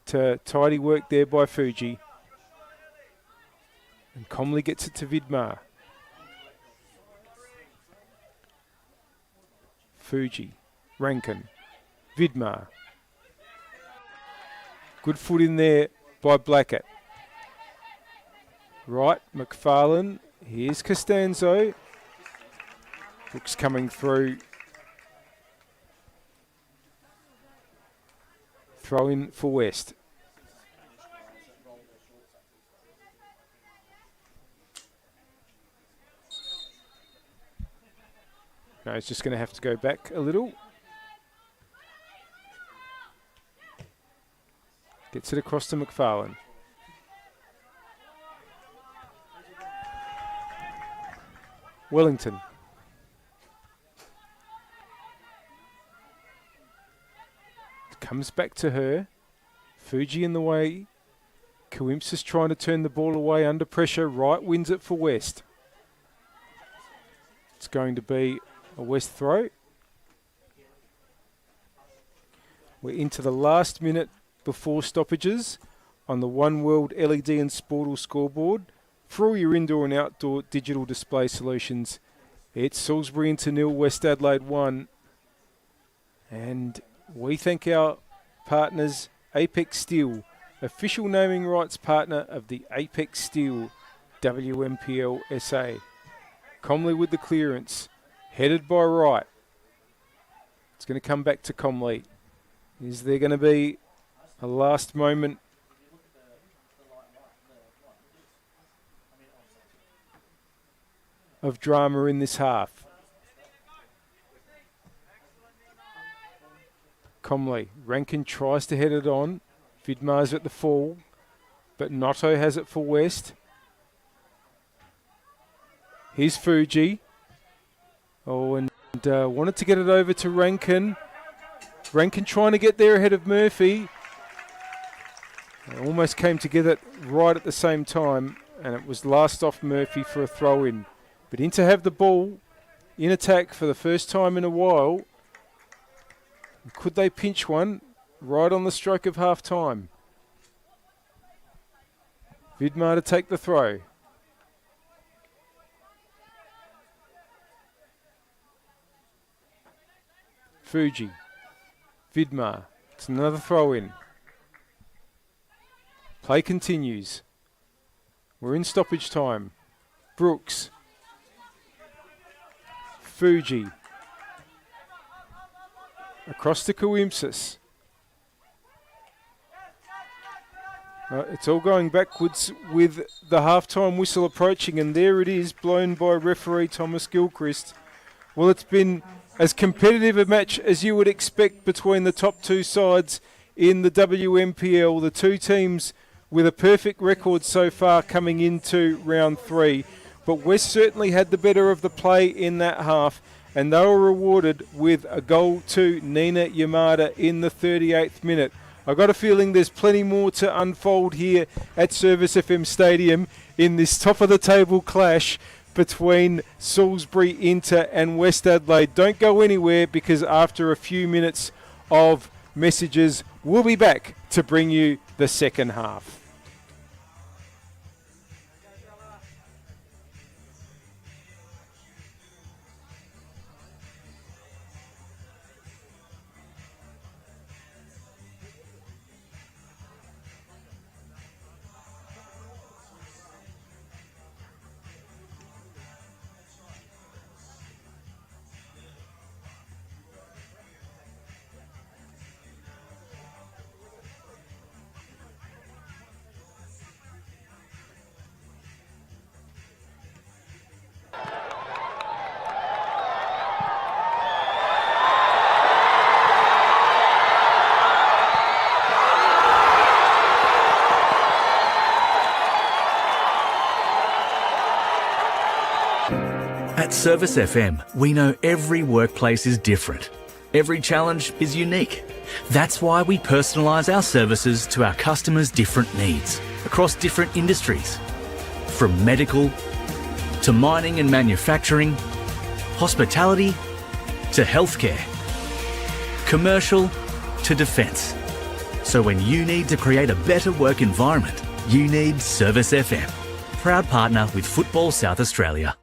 Tidy work there by Fuji. And Comley gets it to Vidmar. Fuji. Rankin. Vidmar. Good foot in there by Blackett. Right, McFarlane. Here's Costanzo. Brooks coming through. Throw in for West. No, he's just going to have to go back a little. Gets it across to McFarlane. Wellington. Comes back to her. Fuji in the way. Coimpsis trying to turn the ball away under pressure. Wright wins it for West. It's going to be a West throw. We're into the last minute before stoppages on the One World LED and Sportal scoreboard. For all your indoor and outdoor digital display solutions, it's Salisbury into 0, West Adelaide 1. And we thank our partners, Apex Steel, official naming rights partner of the Apex Steel WNPLSA. Comley with the clearance, headed by Wright. It's going to come back to Comley. Is there going to be a last moment of drama in this half? Comley. Rankin tries to head it on. Vidmar's at the fall, but Notto has it for West. Here's Fuji. Oh, and wanted to get it over to Rankin. Rankin trying to get there ahead of Murphy. They almost came together right at the same time, and it was last off Murphy for a throw-in. But in to have the ball in attack for the first time in a while. Could they pinch one? right on the stroke of half-time. Vidmar to take the throw. Fuji. Vidmar. It's another throw in. Play continues. We're in stoppage time. Brooks. Fuji. Across to Coimpsis. It's all going backwards with the half-time whistle approaching, and there it is, blown by referee Thomas Gilchrist. Well, it's been as competitive a match as you would expect between the top two sides in the WMPL. The two teams with a perfect record so far coming into round 3. But West certainly had the better of the play in that half, and they were rewarded with a goal to Nina Yamada in the 38th minute. I've got a feeling there's plenty more to unfold here at Service FM Stadium in this top-of-the-table clash between Salisbury, Inter and West Adelaide. Don't go anywhere, because after a few minutes of messages, we'll be back to bring you the second half. At Service FM, we know every workplace is different. Every challenge is unique. That's why we personalise our services to our customers' different needs across different industries. From medical to mining and manufacturing, hospitality to healthcare, commercial to defence. So when you need to create a better work environment, you need Service FM. Proud partner with Football South Australia.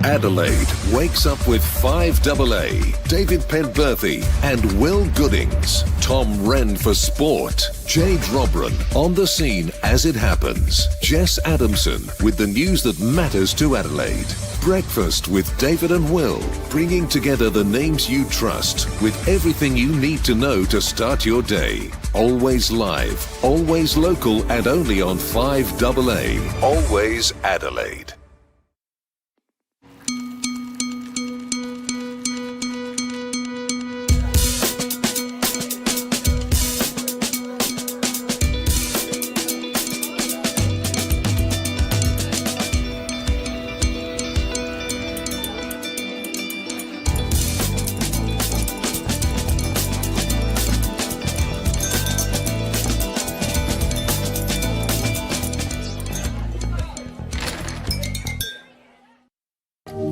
Adelaide wakes up with 5AA, David Penberthy and Will Goodings. Tom Wren for sport. Jade Robran on the scene as it happens. Jess Adamson with the news that matters to Adelaide. Breakfast with David and Will, bringing together the names you trust with everything you need to know to start your day. Always live, always local, and only on 5AA. Always Adelaide.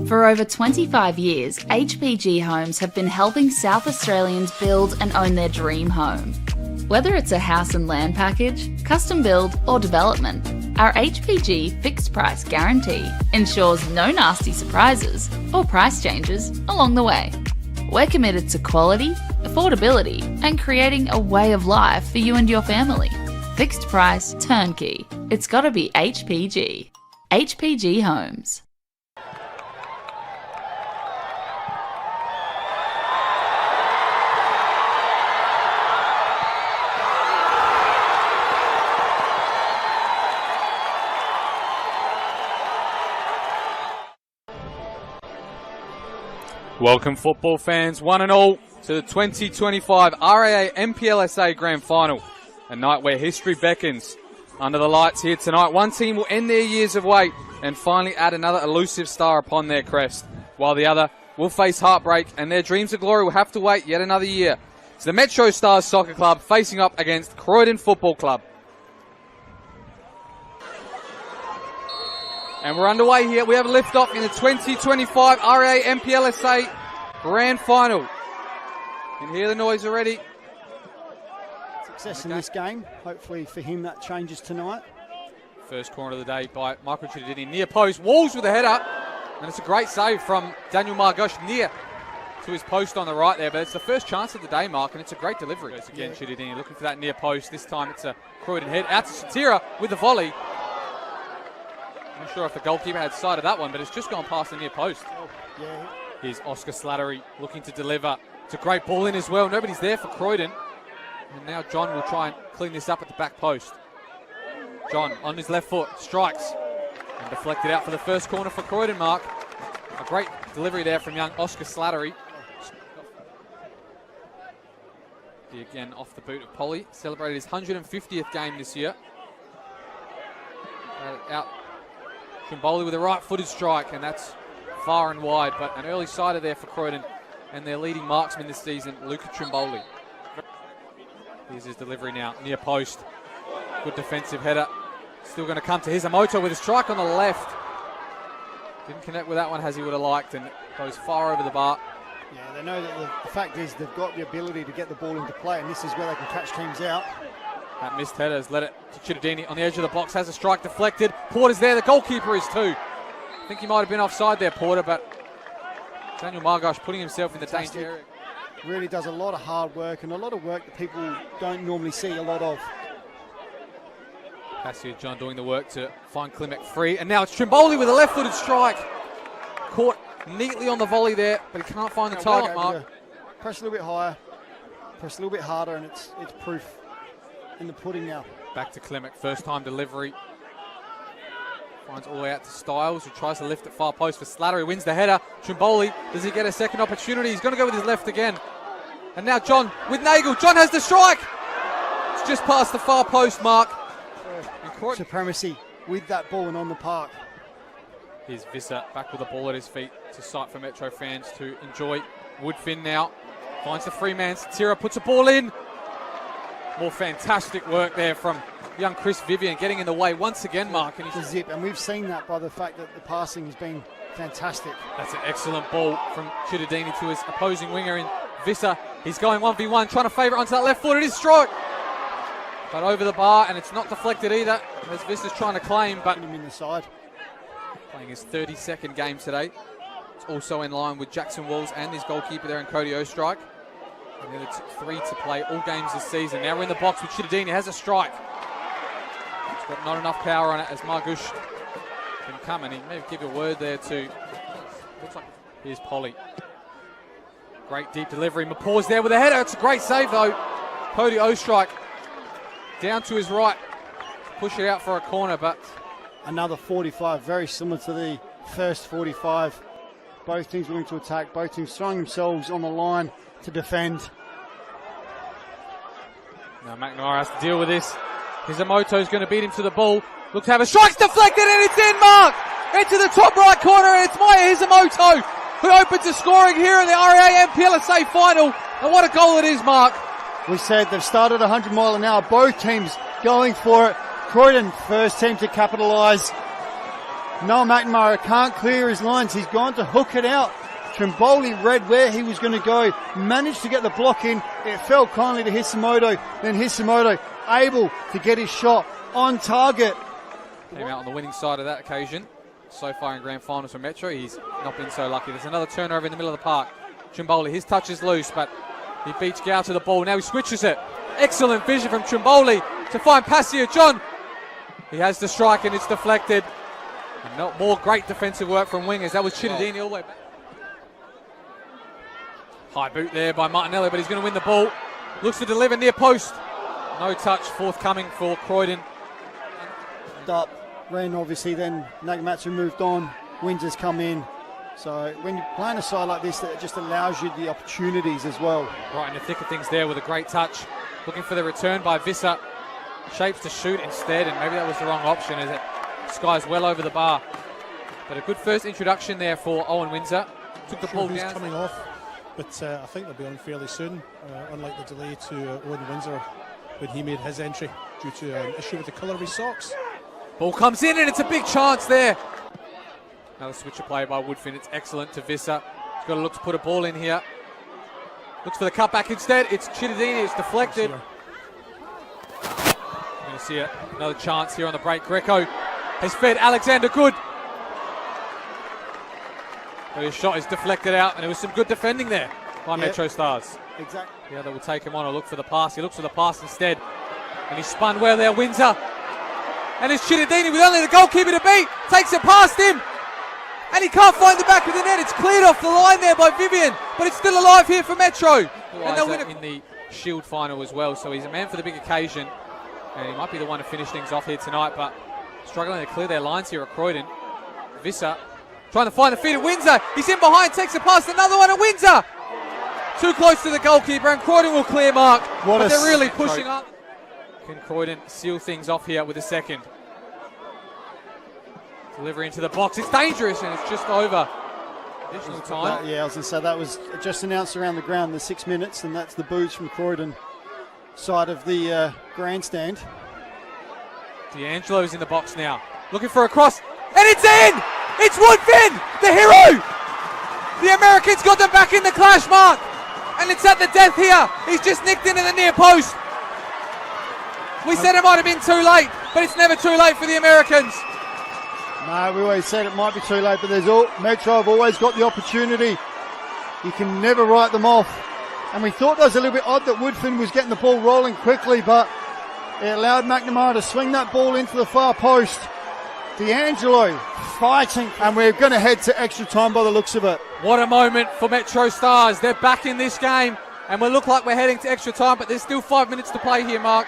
For over 25 years, HPG Homes have been helping South Australians build and own their dream home. Whether it's a house and land package, custom build or development, our HPG fixed price guarantee ensures no nasty surprises or price changes along the way. We're committed to quality, affordability and creating a way of life for you and your family. Fixed price, turnkey. It's gotta be HPG. HPG Homes. Welcome football fans, one and all, to the 2025 RAA NPLSA Grand Final, a night where history beckons. Under the lights here tonight, one team will end their years of wait and finally add another elusive star upon their crest, while the other will face heartbreak and their dreams of glory will have to wait yet another year. It's the Metro Stars Soccer Club facing up against Croydon Football Club. And we're underway here. We have a lift-off in the 2025 RAA NPLSA Grand Final. You can hear the noise already. success in this game. Hopefully for him that changes tonight. First corner of the day by Michael Chittadini. Near post, Walls with a header. And it's a great save from Daniel Margosh near to his post on the right there. But it's the first chance of the day, Mark, and it's a great delivery. Goes again, Chittadini looking for that near post. This time it's a Croydon head. Out to Satira with the volley. Not sure if the goalkeeper had sight of that one, but it's just gone past the near post. Yeah. Here's Oscar Slattery looking to deliver. It's a great ball in as well. Nobody's there for Croydon. And now John will try and clean this up at the back post. John on his left foot, strikes. And deflected out for the first corner for Croydon, Mark. A great delivery there from young Oscar Slattery. Again off the boot of Polly. Celebrated his 150th game this year. Out. Trimboli with a right-footed strike, and that's far and wide. But an early sider there for Croydon and their leading marksman this season, Luca Trimboli. Here's his delivery now, near post. Good defensive header. Still going to come to Hisamoto with a strike on the left. Didn't connect with that one as he would have liked, and goes far over the bar. Yeah, they know that the fact is they've got the ability to get the ball into play, and this is where they can catch teams out. That missed header has led it to Chittadini on the edge of the box, has a strike deflected. Porter's there, the goalkeeper is too. I think he might have been offside there, Porter, but Daniel Margosh putting himself in the danger area. Really does a lot of hard work, and a lot of work that people don't normally see a lot of. Passio John doing the work to find Klimek free, and now it's Trimboli with a left-footed strike. Caught neatly on the volley there, but he can't find the target, Mark. Press a little bit higher, press a little bit harder, and it's proof in the pudding now. Back to Klimek, first time delivery. Finds all the way out to Styles, who tries to lift at far post for Slattery, wins the header. Trimboli, does he get a second opportunity? He's going to go with his left again. And now John with Nagel. John has the strike. It's just past the far post, Mark. Supremacy with that ball and on the park. Here's Visser back with the ball at his feet to sight for Metro fans to enjoy. Woodfin now finds the free man. Satira puts a ball in. More fantastic work there from young Chris Vivian, getting in the way once again, Mark. And he's zip, and we've seen that by the fact that the passing has been fantastic. That's an excellent ball from Chittadini to his opposing winger in Visser. He's going 1v1, trying to favour it onto that left foot. It is strike, but over the bar, and it's not deflected either, as Visser's trying to claim, but him in the side. Playing his 32nd game today. It's also in line with Jackson Walls and his goalkeeper there in Cody Ostrike. And then it's 3 to play all games this season. Now we're in the box with Chittadini, has a strike. It's got not enough power on it as Margush can come, and he may give a word there to, looks like, here's Polly. Great deep delivery, Mapaws there with a header. It's a great save though. Cody Ostrike down to his right, push it out for a corner, but another 45, very similar to the first 45. Both teams willing to attack, both teams throwing themselves on the line to defend. Now McNamara has to deal with this. Hisamoto's going to beat him to the ball. Look to have a strike's deflected, and it's in, Mark! Into the top right corner, and it's Maya Hisamoto who opens the scoring here in the RA NPLSA final. And what a goal it is, Mark. We said they've started 100 mile an hour, both teams going for it. Croydon, first team to capitalise. Noah McNamara can't clear his lines. He's gone to hook it out. Trimboli read where he was going to go, managed to get the block in. It fell kindly to Hisamoto. Then Hisamoto able to get his shot on target. Came out on the winning side of that occasion. So far in grand finals for Metro, he's not been so lucky. There's another turnover in the middle of the park. Trimboli, his touch is loose, but he beats Gow to the ball. Now he switches it. Excellent vision from Trimboli to find Passio John. He has the strike and it's deflected. And not more great defensive work from wingers. That was Chittadini all the way back. High boot there by Martinelli, but he's going to win the ball. Looks to deliver near post. No touch forthcoming for Croydon. Up, ran obviously, then Nagamatsu moved on. Windsor's come in. So when you're playing a side like this, that just allows you the opportunities as well. Right in the thick of things there with a great touch. Looking for the return by Visser. Shapes to shoot instead, and maybe that was the wrong option as it skies well over the bar. But a good first introduction there for Owen Windsor. Took the ball down. Coming off, but I think they'll be on fairly soon, unlike the delay to Owen Windsor when he made his entry due to an issue with the colour of his socks. Ball comes in and it's a big chance there. Another switcher play by Woodfin. It's excellent to Visser. He's got to look to put a ball in here. Looks for the cutback instead. It's Chittadini. It's deflected. see another chance here on the break. Greco has fed Alexander good. But his shot is deflected out, and there was some good defending there by Metro Stars. Exactly. Yeah, they will take him on and look for the pass. He looks for the pass instead. And he spun well there, Windsor. And it's Chittadini with only the goalkeeper to beat. Takes it past him. And he can't find the back of the net. It's cleared off the line there by Vivian. But it's still alive here for Metro. And they'll win it in the Shield final as well. So he's a man for the big occasion. And he might be the one to finish things off here tonight. But struggling to clear their lines here at Croydon. Visser trying to find the feet at Windsor. He's in behind, takes it past another one at Windsor. Too close to the goalkeeper, and Croydon will clear mark. But they're really pushing up. Can Croydon seal things off here with a second? Delivery into the box. It's dangerous, and it's just over. Additional time. I was going to say that was just announced around the ground, the 6 minutes, and that's the boos from Croydon side of the grandstand. D'Angelo's in the box now, looking for a cross, and it's in! It's Woodfin, the hero! The Americans got them back in the clash, Mark, and it's at the death here. He's just nicked into the near post. We said it might have been too late, but it's never too late for the Americans. No, we always said it might be too late, but Metro have always got the opportunity. You can never write them off. And we thought that was a little bit odd that Woodfin was getting the ball rolling quickly, but it allowed McNamara to swing that ball into the far post. D'Angelo fighting, and we're going to head to extra time by the looks of it. What a moment for Metro Stars. They're back in this game, and we look like we're heading to extra time, but there's still 5 minutes to play here, Mark.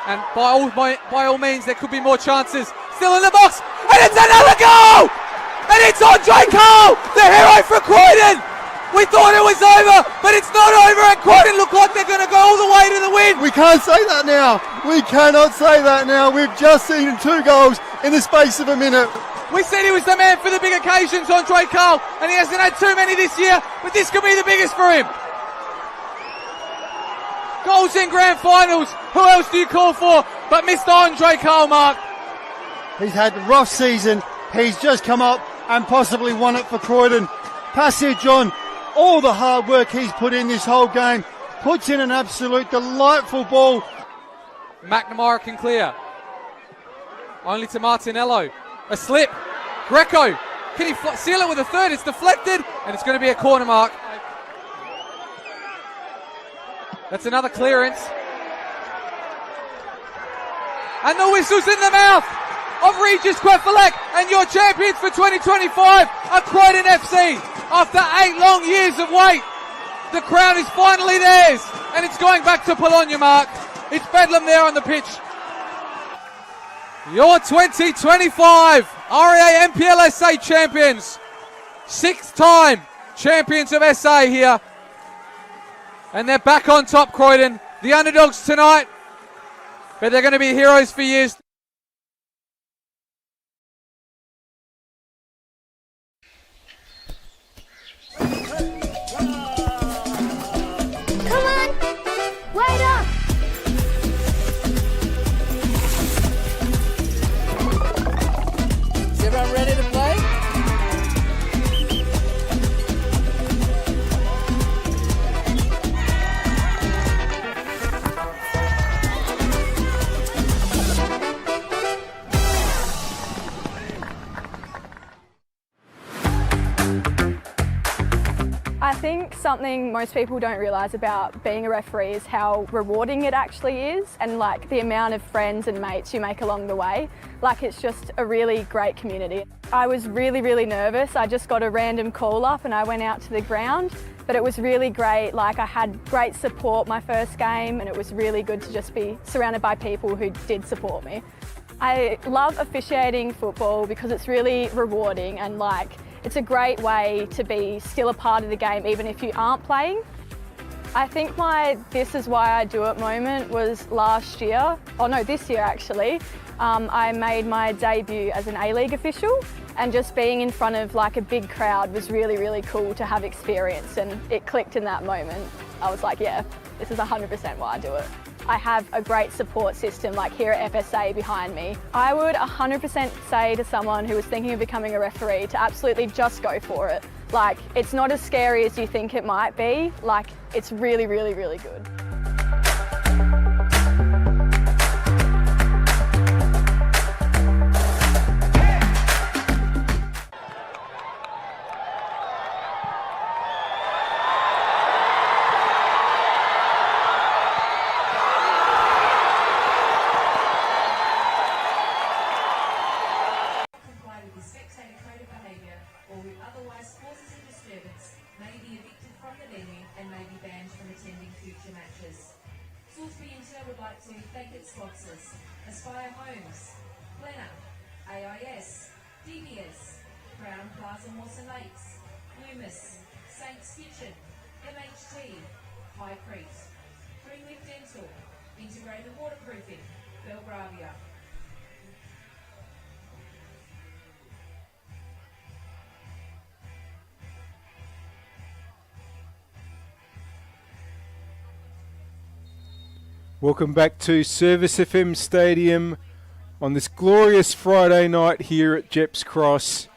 And by all means, there could be more chances. Still in the box, and it's another goal! And it's Andre Cole, the hero for Croydon! We thought it was over, but it's not over, and Croydon look like they're going to go all the way to the win. We can't say that now. We cannot say that now. We've just seen 2 goals in the space of a minute. We said he was the man for the big occasions, Andre Cole, and he hasn't had too many this year, but this could be the biggest for him. Goals in grand finals. Who else do you call for but Mr. Andre Cole, Mark? He's had a rough season. He's just come up and possibly won it for Croydon. Passage on. All the hard work he's put in this whole game. Puts in an absolute delightful ball. McNamara can clear. Only to Martinello. A slip. Greco. Can he seal it with a third? It's deflected, and it's going to be a corner, Mark. That's another clearance. And the whistle's in the mouth of Regis Quefalek, and your champions for 2025 are Croydon FC. After 8 long years of wait, the crown is finally theirs, and it's going back to Bologna, Mark. It's bedlam there on the pitch. Your 2025 REA NPLSA champions, 6th time champions of SA here, and they're back on top, Croydon. The underdogs tonight, but they're going to be heroes for years. I think something most people don't realise about being a referee is how rewarding it actually is, and like the amount of friends and mates you make along the way. Like, it's just a really great community. I was really nervous. I just got a random call up and I went out to the ground, but it was really great. Like, I had great support my first game, and it was really good to just be surrounded by people who did support me. I love officiating football because it's really rewarding, and like, it's a great way to be still a part of the game even if you aren't playing. I think my "this is why I do it" moment was last year, this year actually. I made my debut as an A-League official, and just being in front of like a big crowd was really cool to have experience, and it clicked in that moment. I was like, yeah, this is 100% why I do it. I have a great support system like here at FSA behind me. I would 100% say to someone who was thinking of becoming a referee to absolutely just go for it. Like, it's not as scary as you think it might be. Like, it's really good. like to thank its sponsors: Aspire Homes, Glenna, AIS, DBS, Crown Plaza Mawson Lakes, Loomis, Saints Kitchen, MHT, High Crete, Greenleaf Dental, Integrated Waterproofing, Belgravia. Welcome back to Service FM Stadium on this glorious Friday night here at Jeps Cross.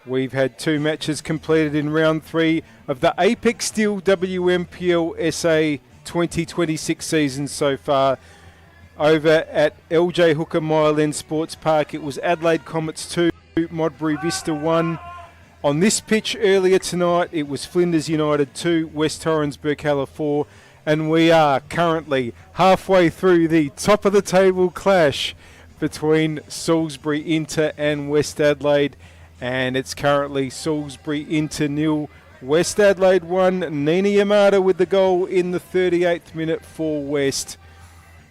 We've had 2 matches completed in round 3 of the Apex Steel WNPLSA 2026 season so far. Over at LJ Hooker Myland Sports Park, it was Adelaide Comets 2, Modbury Vista 1. On this pitch earlier tonight, it was Flinders United 2, West Torrens Burkalla 4. And we are currently halfway through the top of the table clash between Salisbury Inter and West Adelaide. And it's currently Salisbury Inter 0, West Adelaide 1. Nina Yamada with the goal in the 38th minute for West.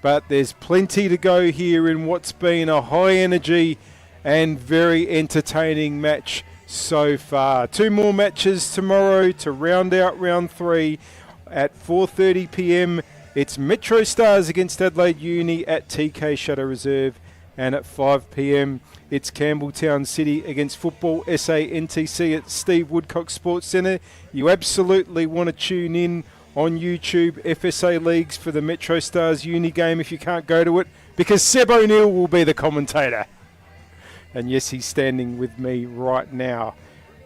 But there's plenty to go here in what's been a high energy and very entertaining match so far. 2 more matches tomorrow to round out round 3. At 4:30 p.m, it's Metro Stars against Adelaide Uni at TK Shutter Reserve. And at 5 p.m, it's Campbelltown City against Football SA NTC at Steve Woodcock Sports Centre. You absolutely want to tune in on YouTube, FSA Leagues, for the Metro Stars Uni game if you can't go to it, because Seb O'Neill will be the commentator. And yes, he's standing with me right now.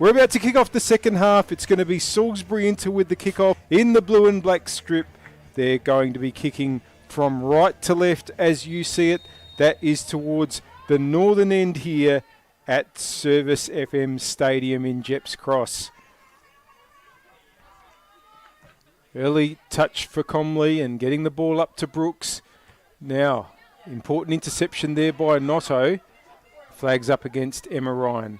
We're about to kick off the second half. It's going to be Salisbury Inter with the kickoff in the blue and black strip. They're going to be kicking from right to left as you see it. That is towards the northern end here at Service FM Stadium in Jeps Cross. Early touch for Comley and getting the ball up to Brooks. Now, important interception there by Noto. Flags up against Emma Ryan.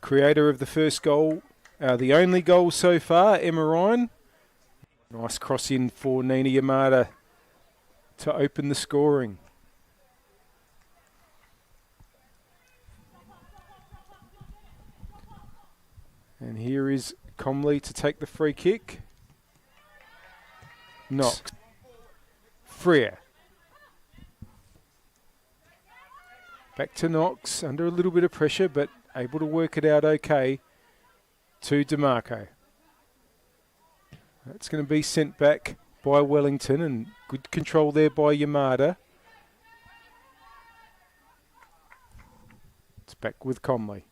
Creator of the first goal, the only goal so far, Emma Ryan. Nice cross in for Nina Yamada to open the scoring. And here is Comley to take the free kick. Knox. Freer. Back to Knox, under a little bit of pressure, but able to work it out okay to DeMarco. That's going to be sent back by Wellington, and good control there by Yamada. It's back with Comley.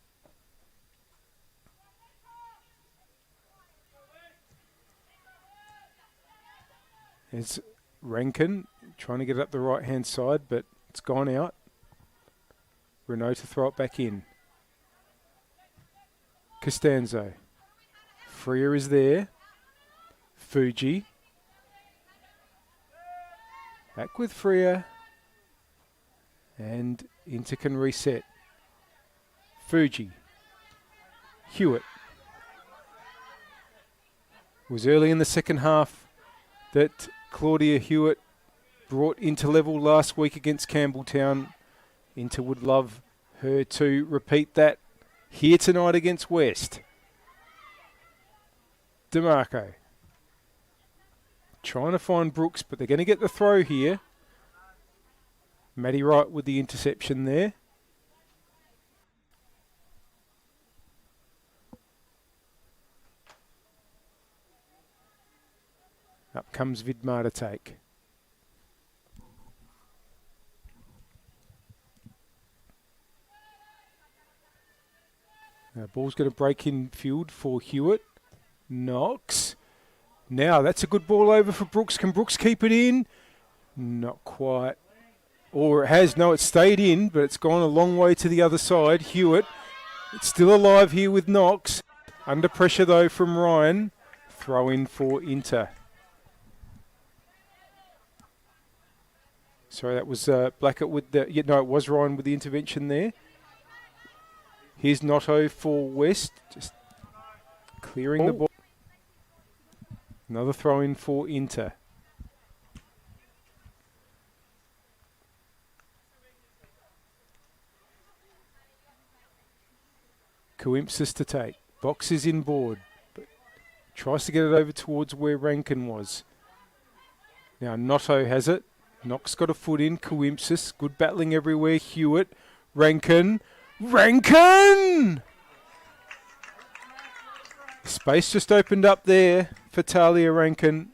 There's Rankin trying to get it up the right-hand side, but it's gone out. Renault to throw it back in. Costanzo. Freer is there. Fuji. Back with Freer. And Inter can reset. Fuji. Hewitt. It was early in the second half that Claudia Hewitt brought Inter level last week against Campbelltown. Inter would love her to repeat that here tonight against West. DeMarco. Trying to find Brooks, but they're going to get the throw here. Maddie Wright with the interception there. Up comes Vidmar to take. Ball's going to break in field for Hewitt. Knox. Now, that's a good ball over for Brooks. Can Brooks keep it in? Not quite. Or it has. No, it stayed in, but it's gone a long way to the other side. Hewitt. It's still alive here with Knox. Under pressure, though, from Ryan. Throw in for Inter. Sorry, that was Blackett with the... Yeah, no, it was Ryan with the intervention there. Here's Noto for West, just clearing the ball. Another throw in for Inter. Coimpsis to take. Box is inboard. But tries to get it over towards where Rankin was. Now Notto has it. Knox got a foot in. Coimpsis. Good battling everywhere. Hewitt. Rankin. Rankin! Space just opened up there for Talia Rankin.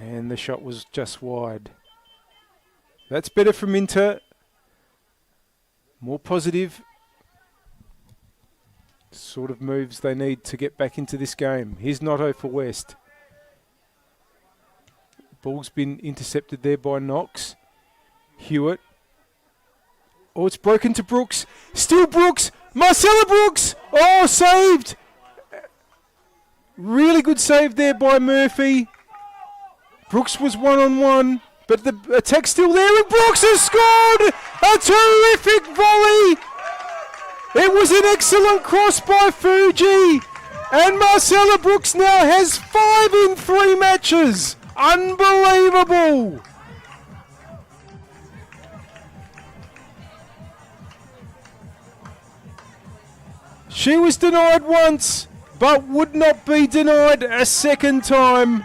And the shot was just wide. That's better from Inter. More positive. Sort of moves they need to get back into this game. Here's Notto for West. Ball's been intercepted there by Knox. Hewitt. Oh, it's broken to Brooks. Still Brooks. Marcella Brooks. Oh, saved. Really good save there by Murphy. Brooks was one-on-one, but the attack's still there, and Brooks has scored! A terrific volley! It was an excellent cross by Fuji, and Marcella Brooks now has 5 in 3 matches. Unbelievable! She was denied once, but would not be denied a second time.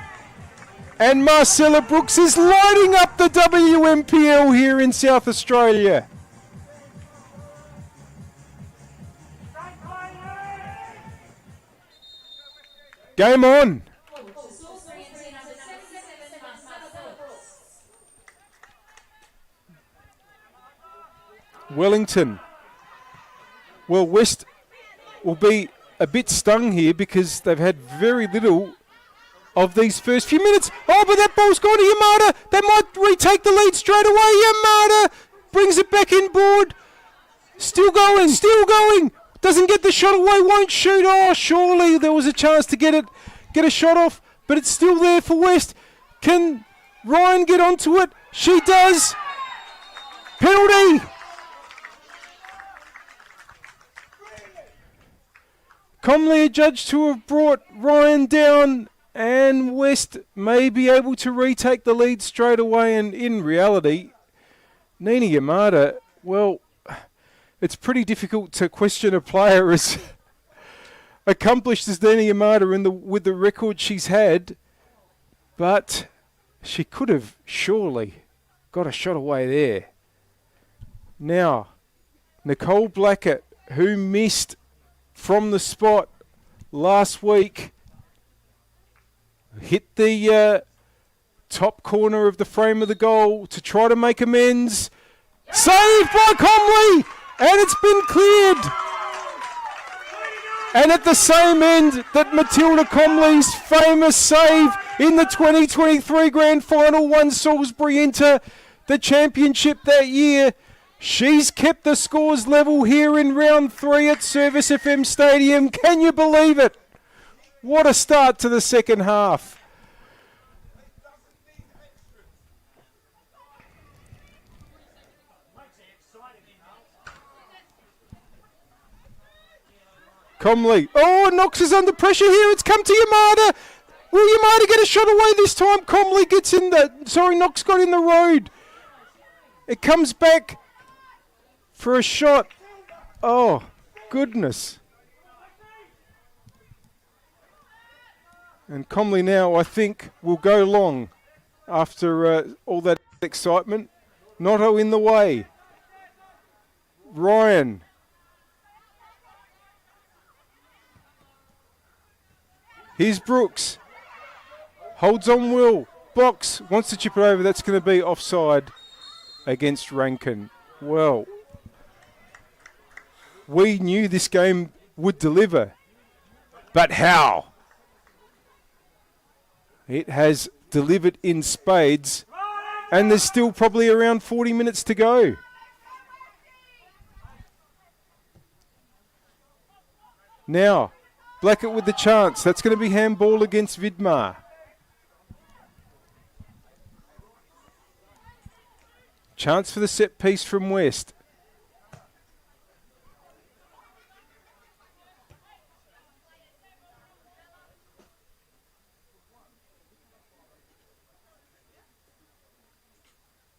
And Marcella Brooks is lighting up the WMPL here in South Australia. Game on. Wellington. Well, West will be a bit stung here because they've had very little of these first few minutes. Oh, but that ball's gone to Yamada. They might retake the lead straight away. Yamada brings it back inboard. Still going, still going. Doesn't get the shot away, won't shoot. Oh, surely there was a chance to get a shot off, but it's still there for West. Can Ryan get onto it? She does. Penalty. Comley adjudged to have brought Ryan down, and West may be able to retake the lead straight away. And in reality, Nina Yamada, well, it's pretty difficult to question a player as accomplished as Nina Yamada with the record she's had, but she could have surely got a shot away there. Now, Nicole Blackett, who missed from the spot last week, hit the top corner of the frame of the goal to try to make amends. Saved by Comley, and it's been cleared. And at the same end that Matilda Comley's famous save in the 2023 Grand Final won Salisbury into the championship that year, she's kept the scores level here in round 3 at Service FM Stadium. Can you believe it? What a start to the second half. Comley. Oh, Knox is under pressure here. It's come to Yamada. Will Yamada get a shot away this time? Comley gets in the... Sorry, Knox got in the road. It comes back for a shot. Oh, goodness. And Comley now, I think, will go long after all that excitement. Notto in the way. Ryan. Here's Brooks. Holds on Will. Box. Wants to chip it over. That's going to be offside against Rankin. Well, we knew this game would deliver. But how? It has delivered in spades. And there's still probably around 40 minutes to go. Now, Blackett with the chance. That's going to be handball against Vidmar. Chance for the set piece from West.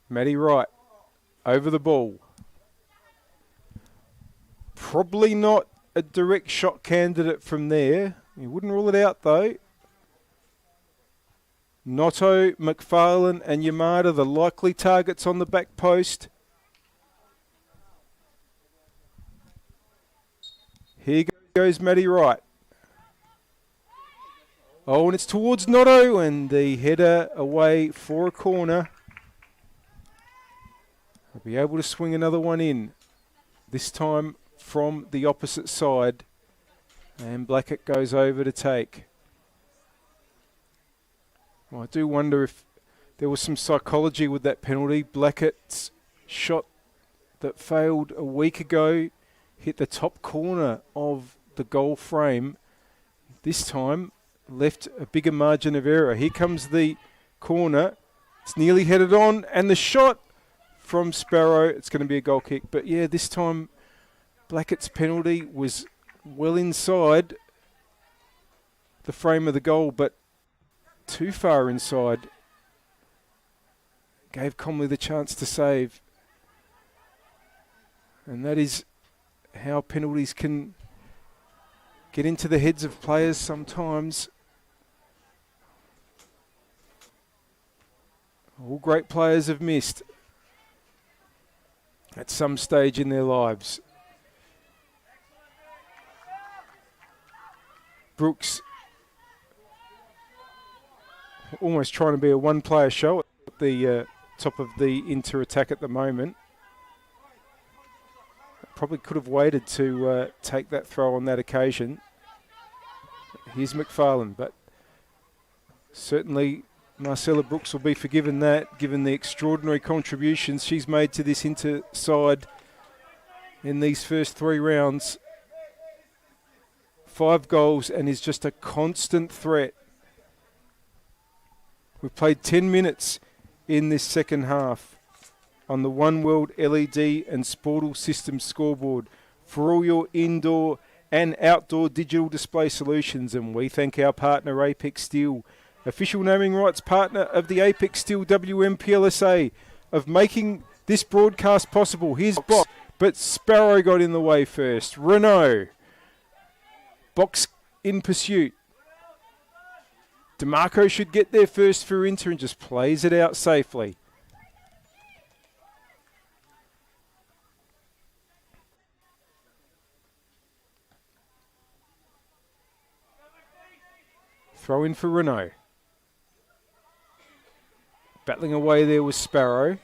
Maddie Wright over the ball. Probably not a direct shot candidate from there. He wouldn't rule it out, though. Noto, McFarlane and Yamada, the likely targets on the back post. Here goes Matty Wright. Oh, and it's towards Noto, and the header away for a corner. He'll be able to swing another one in, this time from the opposite side. And Blackett goes over to take. Well, I do wonder if there was some psychology with that penalty. Blackett's shot that failed a week ago hit the top corner of the goal frame. This time left a bigger margin of error. Here comes the corner. It's nearly headed on, and the shot from Sparrow. It's going to be a goal kick. But yeah, this time Blackett's penalty was well inside the frame of the goal, but too far inside. Gave Comley the chance to save. And that is how penalties can get into the heads of players sometimes. All great players have missed at some stage in their lives. Brooks almost trying to be a one-player show at the top of the inter-attack at the moment. Probably could have waited to take that throw on that occasion. Here's McFarlane, but certainly Marcella Brooks will be forgiven that, given the extraordinary contributions she's made to this inter-side in these first 3 rounds. 5 goals and is just a constant threat. We've played 10 minutes in this second half on the One World LED and Sportal Systems scoreboard for all your indoor and outdoor digital display solutions. And we thank our partner Apex Steel, official naming rights partner of the Apex Steel WNPLSA, of making this broadcast possible. Here's Box, but Sparrow got in the way first. Renault. Box in pursuit. DeMarco should get there first for Inter and just plays it out safely. Throw in for Renault. Battling away there was Sparrow.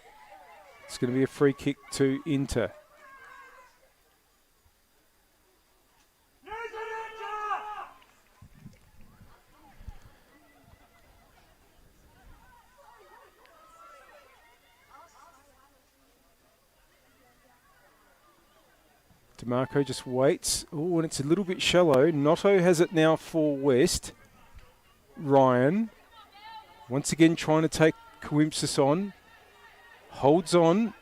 It's going to be a free kick to Inter. DeMarco just waits. Oh, and it's a little bit shallow. Noto has it now for West. Ryan, once again trying to take Coimpsis on. Holds on.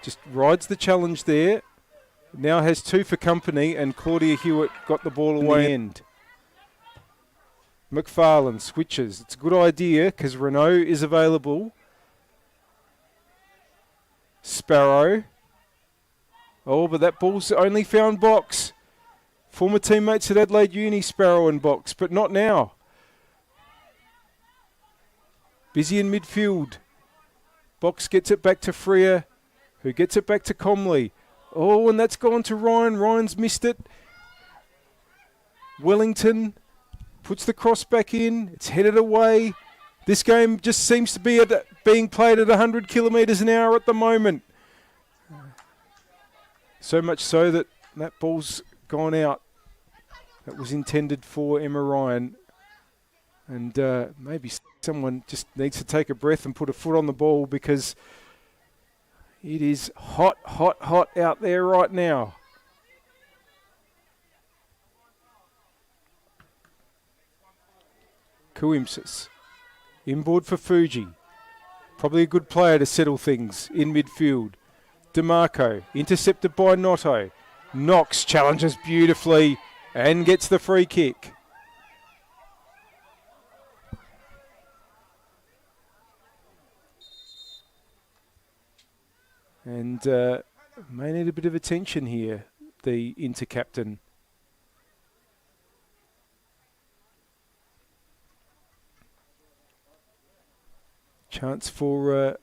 Just rides the challenge there. Now has 2 for company, and Claudia Hewitt got the ball away end. McFarlane switches. It's a good idea because Renault is available. Sparrow. Oh, but that ball's only found Box. Former teammates at Adelaide Uni, Sparrow and Box, but not now. Busy in midfield. Box gets it back to Freer, who gets it back to Comley. Oh, and that's gone to Ryan. Ryan's missed it. Wellington puts the cross back in. It's headed away. This game just seems to be being played at 100 kilometres an hour at the moment. So much so that that ball's gone out. That was intended for Emma Ryan. And maybe someone just needs to take a breath and put a foot on the ball, because it is hot, hot, hot out there right now. Coimpsis. Inboard for Fuji. Probably a good player to settle things in midfield. DeMarco, intercepted by Noto. Knox challenges beautifully and gets the free kick. And may need a bit of attention here. the inter-captain. Chance for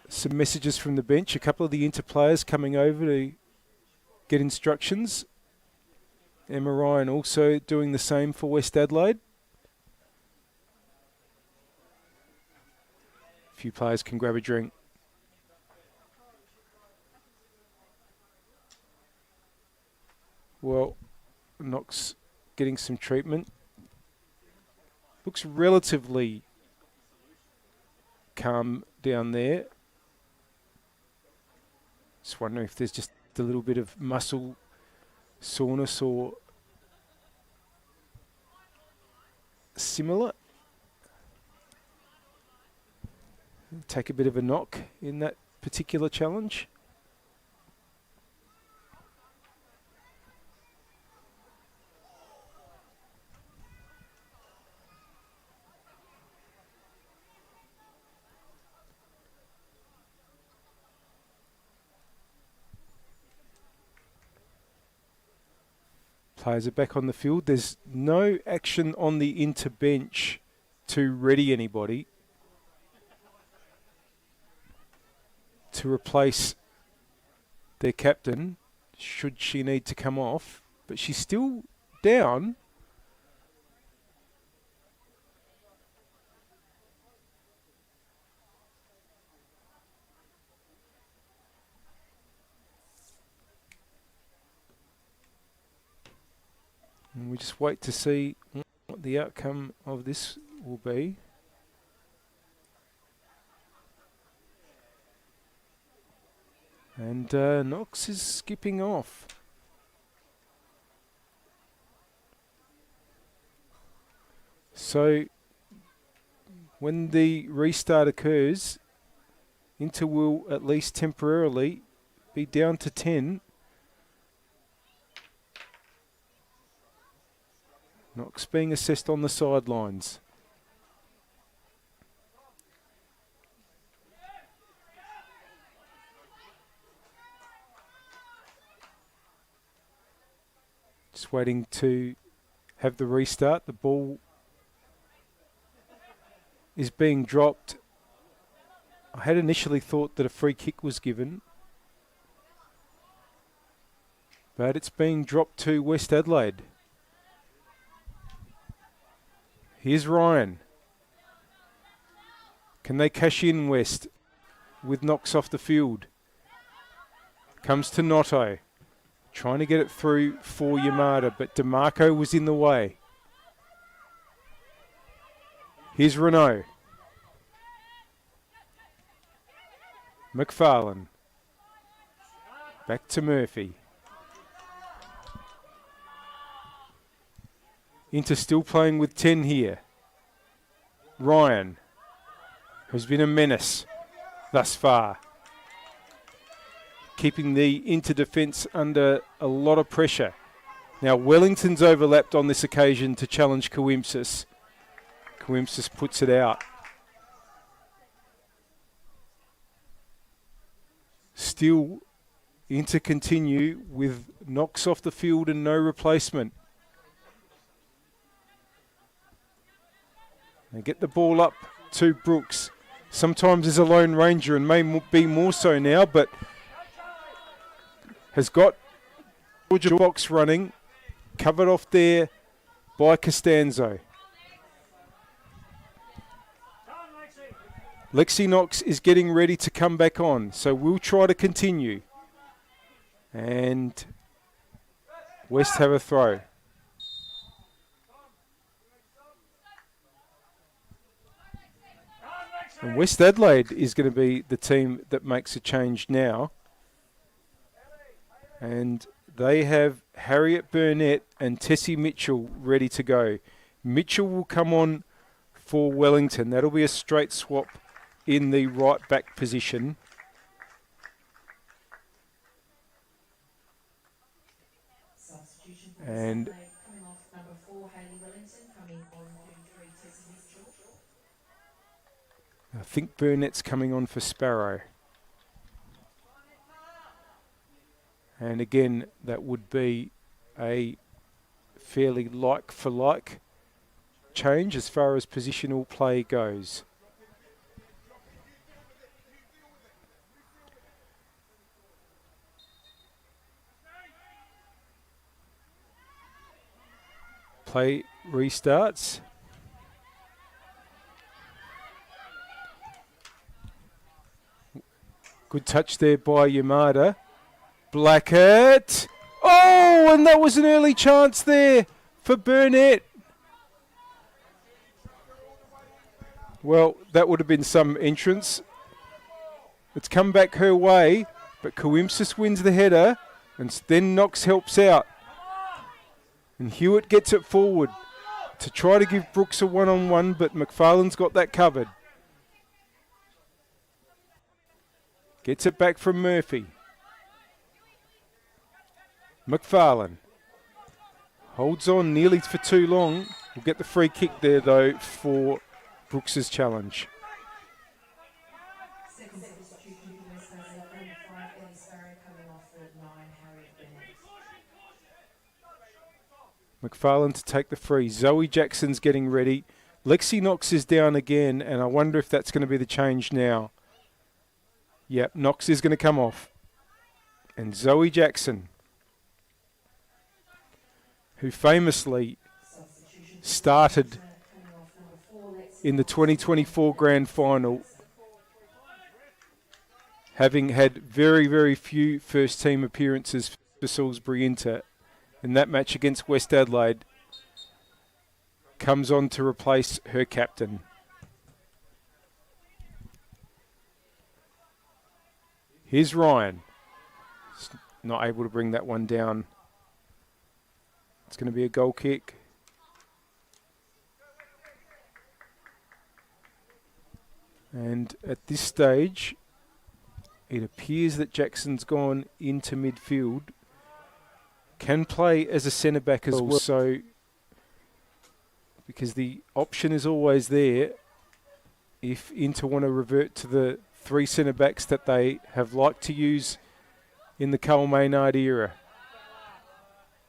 some messages from the bench. A couple of the inter-players coming over to get instructions. Emma Ryan also doing the same for West Adelaide. A few players can grab a drink. Well, Knox getting some treatment. Looks relatively calm down there. Just wondering if there's just a little bit of muscle soreness or similar. Take a bit of a knock in that particular challenge. Players are back on the field. There's no action on the inter-bench to ready anybody to replace their captain, should she need to come off. But she's still down. And we just wait to see what the outcome of this will be. And Knox is skipping off. So when the restart occurs, Inter will at least temporarily be down to 10. Knox being assessed on the sidelines. Just waiting to have the restart. The ball is being dropped. I had initially thought that a free kick was given, but it's being dropped to West Adelaide. Here's Ryan. Can they cash in, West, with Knox off the field? Comes to Noto. Trying to get it through for Yamada, but DeMarco was in the way. Here's Renault. McFarlane. Back to Murphy. Inter still playing with 10 here. Ryan, who's been a menace thus far. Keeping the Inter defence under a lot of pressure. Now Wellington's overlapped on this occasion to challenge Coimbsis. Coimbsis puts it out. Still, Inter continue with Knox off the field and no replacement. They get the ball up to Brooks. Sometimes is a lone ranger and may be more so now, but has got Georgia box running, covered off there by Costanzo. Lexi Knox is getting ready to come back on, so we'll try to continue. And West have a throw. And West Adelaide is going to be the team that makes a change now. And they have Harriet Burnett and Tessie Mitchell ready to go. Mitchell will come on for Wellington. That'll be a straight swap in the right back position. And I think Burnett's coming on for Sparrow. And again, that would be a fairly like-for-like change as far as positional play goes. Play restarts. Good touch there by Yamada. Blackett. Oh, and that was an early chance there for Burnett. Well, that would have been some entrance. It's come back her way, but Coimsis wins the header, and then Knox helps out. And Hewitt gets it forward to try to give Brooks a one-on-one, but McFarlane's got that covered. Gets it back from Murphy. McFarlane holds on nearly for too long. We'll get the free kick there, though, for Brooks's challenge. Second substitution for West Adelaide, number 5, Salisbury, coming off for 9, Harriet Bennett. McFarlane to take the free. Zoe Jackson's getting ready. Lexi Knox is down again, and I wonder if that's going to be the change now. Yep, Knox is going to come off. And Zoe Jackson, who famously started in the 2024 Grand Final, having had very, very few first-team appearances for Salisbury Inter, in that match against West Adelaide, comes on to replace her captain. Here's Ryan. Not able to bring that one down. It's going to be a goal kick. And at this stage, it appears that Jackson's gone into midfield. Can play as a centre-back as well. So, because the option is always there, if Inter want to revert to the 3 centre-backs that they have liked to use in the Carl Maynard era.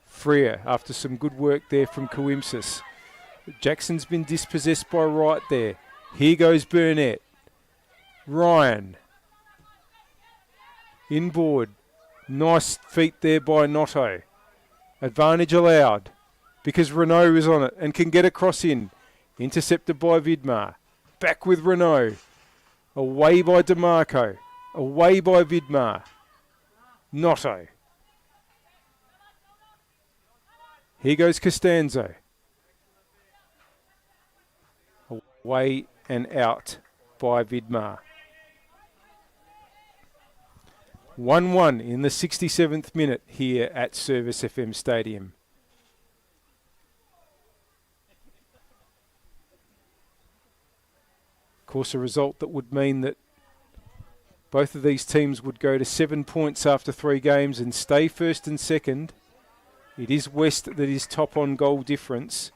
Freer, after some good work there from Coimsis. Jackson's been dispossessed by Wright there. Here goes Burnett. Ryan. Inboard. Nice feet there by Notto. Advantage allowed because Renault is on it and can get a cross in. Intercepted by Vidmar. Back with Renault. Away by DeMarco. Away by Vidmar. Notto. Here goes Costanzo. Away and out by Vidmar. 1-1 in the 67th minute here at Service FM Stadium. Of course, a result that would mean that both of these teams would go to 7 points after 3 games and stay first and second. It is West that is top on goal difference.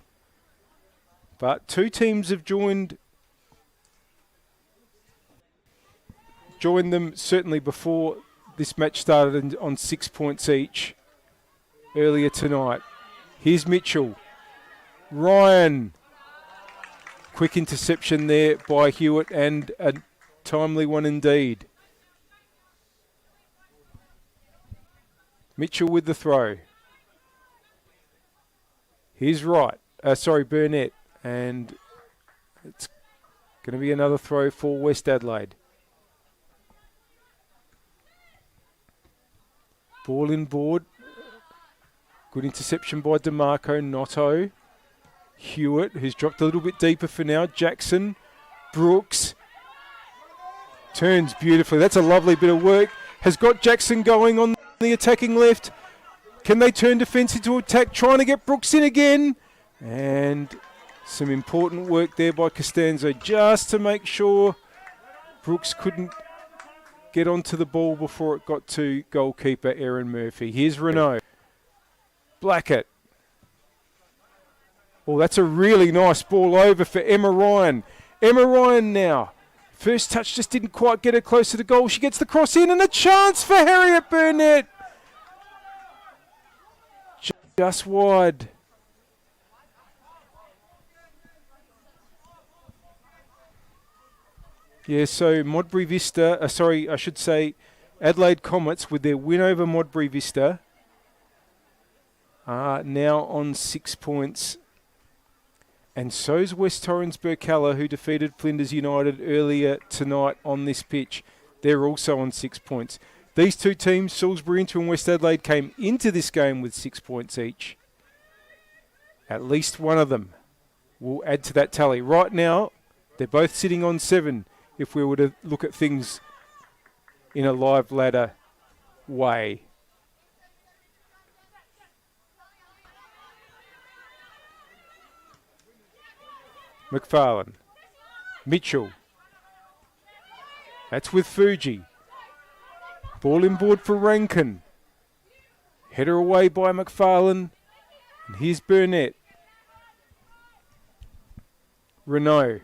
But 2 teams have joined them certainly before this match started on 6 points each earlier tonight. Here's Mitchell. Ryan. Quick interception there by Hewitt and a timely one indeed. Mitchell with the throw. Here's Burnett. And it's going to be another throw for West Adelaide. Ball inboard. Good interception by DeMarco. Notto. Hewitt, who's dropped a little bit deeper for now. Jackson. Brooks. Turns beautifully. That's a lovely bit of work. Has got Jackson going on the attacking left. Can they turn defence into attack? Trying to get Brooks in again. And some important work there by Costanzo just to make sure Brooks couldn't get onto the ball before it got to goalkeeper Erin Murphy. Here's Renault. Blackett. Oh, that's a really nice ball over for Emma Ryan. Emma Ryan now. First touch just didn't quite get her closer to goal. She gets the cross in and a chance for Harriet Burnett. just wide. Yeah, so Modbury Vista, I should say Adelaide Comets with their win over Modbury Vista are now on 6 points. And so's West Torrens Burkalla, who defeated Flinders United earlier tonight on this pitch. They're also on 6 points. These two teams, Salisbury Inter and West Adelaide, came into this game with 6 points each. At least one of them will add to that tally. Right now, they're both sitting on 7 if we were to look at things in a live ladder way. McFarlane. Mitchell. That's with Fuji. Ball inboard for Rankin. Header away by McFarlane. And here's Burnett. Renault.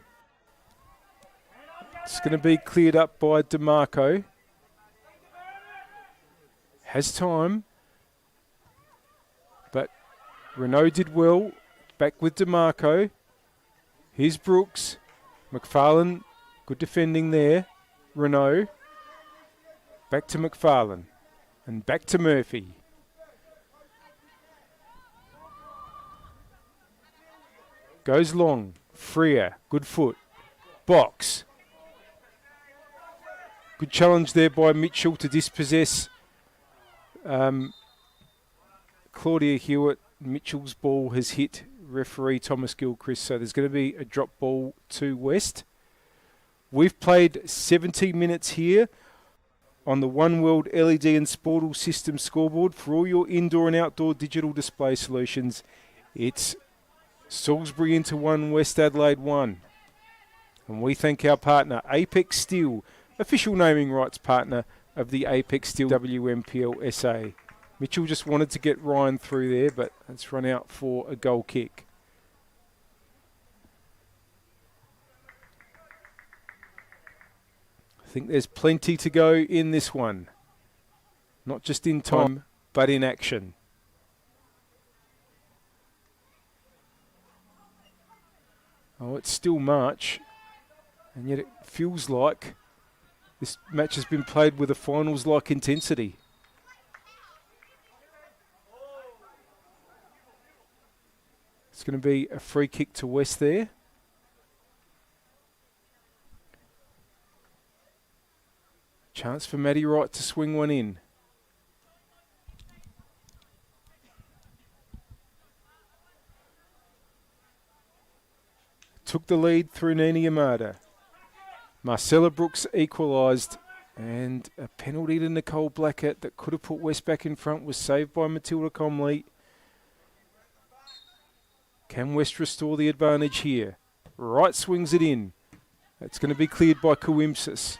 It's going to be cleared up by DeMarco. Has time. But Renault did well. Back with DeMarco. Here's Brooks. McFarlane, good defending there. Renault. Back to McFarlane. And back to Murphy. Goes long. Freer, good foot. Box. Good challenge there by Mitchell to dispossess Claudia Hewitt. Mitchell's ball has hit referee Thomas Gilchrist, so there's going to be a drop ball to West. We've played 70 minutes here on the One World LED and Sportal System scoreboard. For all your indoor and outdoor digital display solutions, it's Salisbury Inter 1, West Adelaide 1. And we thank our partner, Apex Steel, official naming rights partner of the Apex Steel WNPLSA. Mitchell just wanted to get Ryan through there, but it's run out for a goal kick. I think there's plenty to go in this one. Not just in time, but in action. Oh, it's still March, and yet it feels like this match has been played with a finals-like intensity. It's going to be a free kick to West there. Chance for Matty Wright to swing one in. Took the lead through Nina Yamada. Marcella Brooks equalised, and a penalty to Nicole Blackett that could have put West back in front was saved by Matilda Comley. Can West restore the advantage here? Wright swings it in. That's going to be cleared by Coimpsis.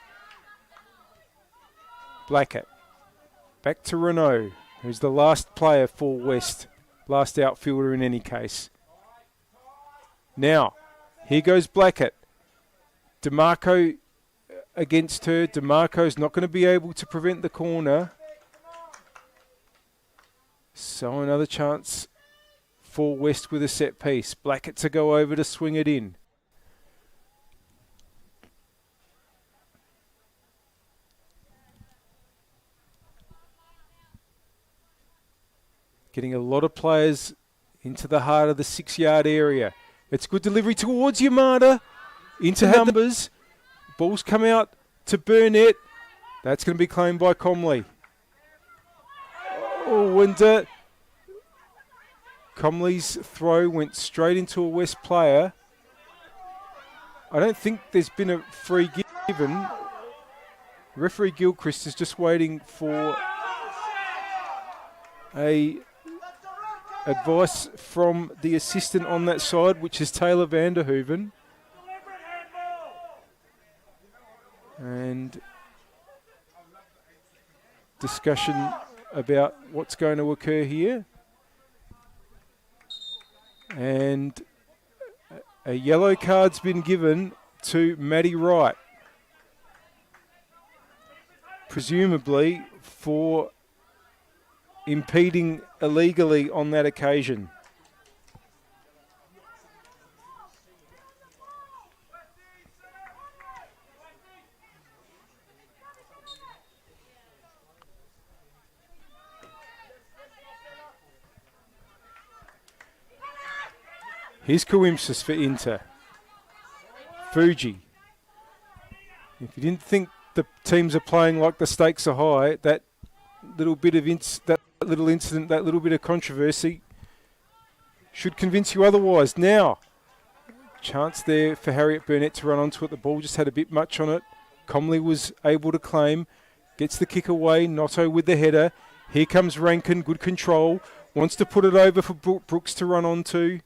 Blackett. Back to Renault, who's the last player for West. Last outfielder in any case. Now, here goes Blackett. DeMarco against her. DeMarco's not going to be able to prevent the corner. So another chance for West with a set piece. Blackett to go over to swing it in. Getting a lot of players into the heart of the 6-yard area. It's good delivery towards Yamada. Into numbers. Ball's come out to Burnett. That's going to be claimed by Comley. Oh, and Comley's throw went straight into a West player. I don't think there's been a free given. Referee Gilchrist is just waiting for a advice from the assistant on that side, which is Taylor Vanderhoeven. And discussion about what's going to occur here. And a yellow card's been given to Maddie Wright, presumably for impeding illegally on that occasion. Here's Coimbsis for Inter. Fuji. If you didn't think the teams are playing like the stakes are high, that little bit of that little incident, that little bit of controversy should convince you otherwise. Now, chance there for Harriet Burnett to run onto it. The ball just had a bit much on it. Comley was able to claim. Gets the kick away. Notto with the header. Here comes Rankin. Good control. Wants to put it over for Brooks to run onto.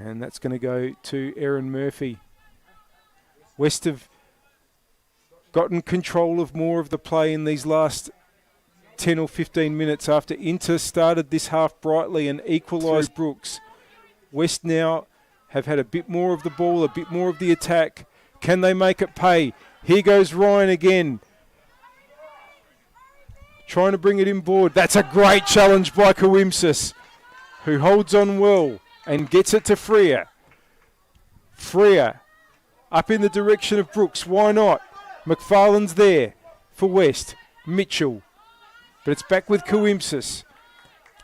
And that's going to go to Erin Murphy. West have gotten control of more of the play in these last 10 or 15 minutes after Inter started this half brightly and equalised Brooks. West now have had a bit more of the ball, a bit more of the attack. Can they make it pay? Here goes Ryan again. Trying to bring it inboard. That's a great challenge by Coimbsis, who holds on well and gets it to Freer. Freer up in the direction of Brooks. Why not? McFarlane's there for West. Mitchell. But it's back with Coimbsis.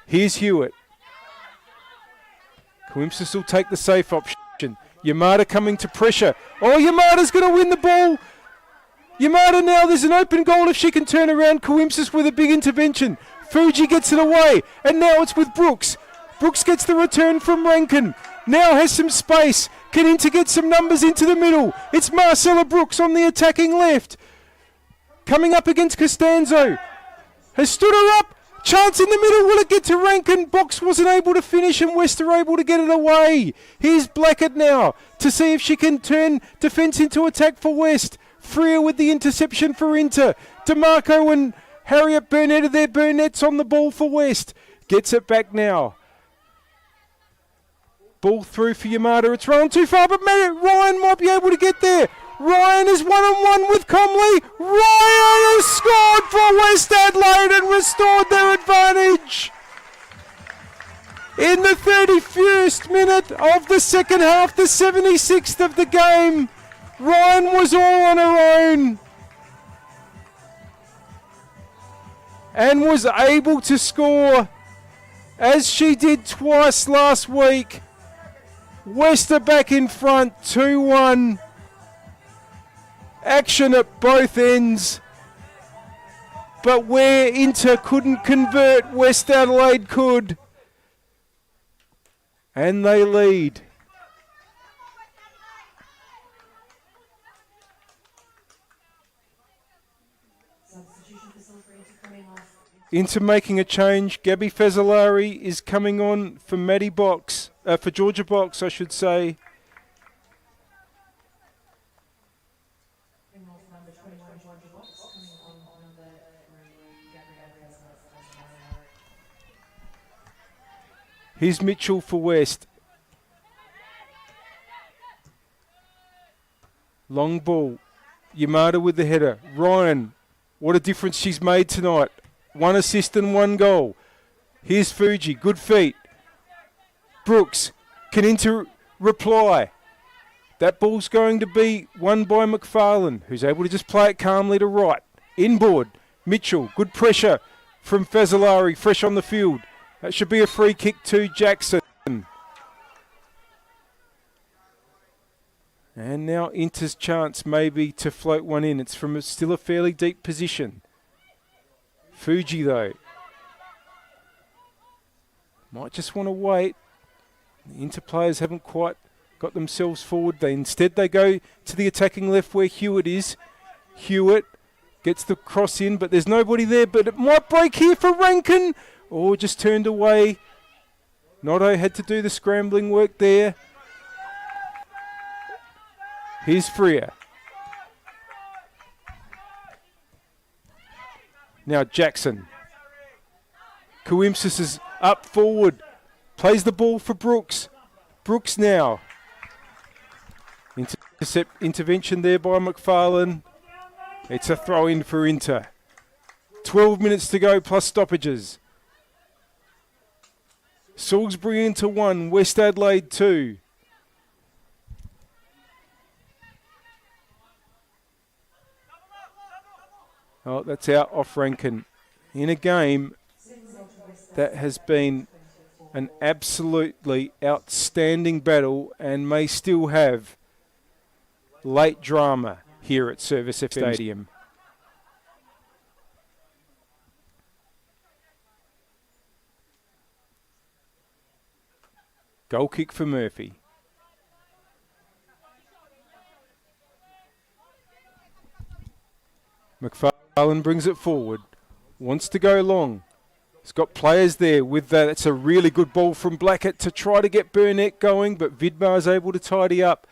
Here's Hewitt. Coimbsis will take the safe option. Yamada coming to pressure. Oh, Yamada's going to win the ball. Yamada now, there's an open goal if she can turn around. Coimbsis with a big intervention. Fuji gets it away. And now it's with Brooks. Brooks gets the return from Rankin. Now has some space. Can Inter get some numbers into the middle? It's Marcella Brooks on the attacking left. Coming up against Costanzo. Has stood her up. Chance in the middle. Will it get to Rankin? Box wasn't able to finish and West are able to get it away. Here's Blackett now to see if she can turn defence into attack for West. Freer with the interception for Inter. DeMarco and Harriet Burnett are there. Burnett's on the ball for West. Gets it back now. Ball through for Yamada. It's run too far, but Ryan might be able to get there. Ryan is one-on-one with Comley. Ryan has scored for West Adelaide and restored their advantage. In the 31st minute of the second half, the 76th of the game, Ryan was all on her own and was able to score as she did twice last week. West are back in front, 2-1. Action at both ends. But where Inter couldn't convert, West Adelaide could. And they lead. Inter making a change. Gabby Fazzolari is coming on for Maddie Box. For Georgia Box, I should say. Here's Mitchell for West. Long ball. Yamada with the header. Ryan, what a difference she's made tonight. 1 assist and 1 goal. Here's Fuji, good feet. Brooks can Inter reply. That ball's going to be won by McFarlane, who's able to just play it calmly to right. Inboard, Mitchell, good pressure from Fazzolari, fresh on the field. That should be a free kick to Jackson. And now Inter's chance maybe to float one in. It's from still a fairly deep position. Fuji though might just want to wait. The Inter players haven't quite got themselves forward. Instead they go to the attacking left where Hewitt is. Hewitt gets the cross in, but there's nobody there. But it might break here for Rankin. Or just turned away. Notto had to do the scrambling work there. Here's Freer. Now Jackson. Coimbsis is up forward. Plays the ball for Brooks. Brooks now. Intervention there by McFarlane. It's a throw in for Inter. 12 minutes to go plus stoppages. Salisbury into 1, West Adelaide 2. Oh, that's out off Rankin. In a game that has been an absolutely outstanding battle and may still have late drama here at Service FM Stadium. Goal kick for Murphy. McFarlane brings it forward. Wants to go long. He's got players there with that. It's a really good ball from Blackett to try to get Burnett going, but Vidmar is able to tidy up.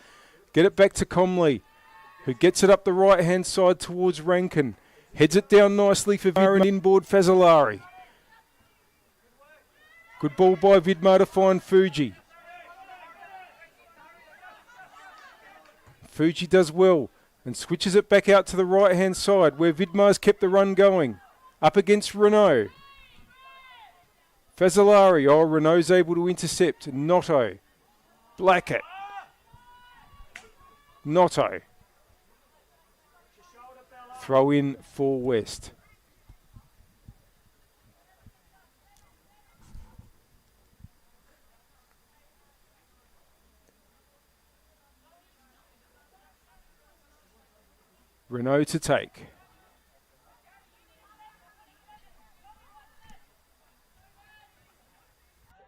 Get it back to Comley, who gets it up the right-hand side towards Rankin. Heads it down nicely for Vidmar and inboard Fazzolari. Good ball by Vidmar to find Fuji. Fuji does well and switches it back out to the right-hand side where Vidmar's kept the run going. Up against Renault. Fazzolari. Oh, Renault's able to intercept. Notto. Blackett. Notto. Throw in for West. Renault to take.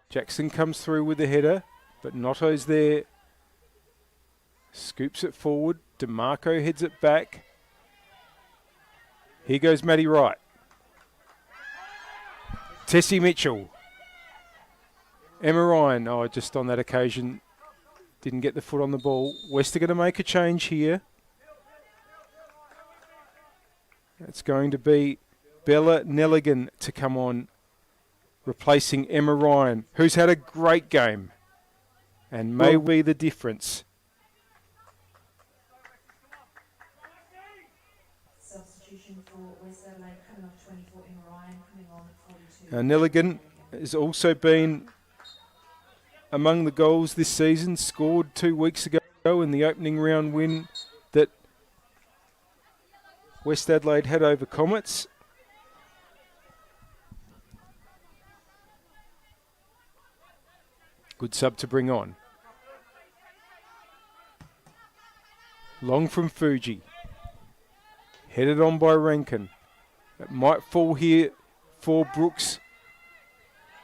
Jackson comes through with the header, but Notto's there. Scoops it forward. DeMarco heads it back. Here goes Matty Wright. Tessie Mitchell. Emma Ryan, oh, just on that occasion, didn't get the foot on the ball. West are going to make a change here. It's going to be Bella Nelligan to come on, replacing Emma Ryan, who's had a great game and may be the difference. Substitution for West Adelaide coming off 24, Emma Ryan coming on at 42. Now Nelligan has also been among the goals this season, scored 2 weeks ago in the opening round win that West Adelaide had over Comets. Good sub to bring on. Long from Fuji. Headed on by Rankin. It might fall here for Brooks.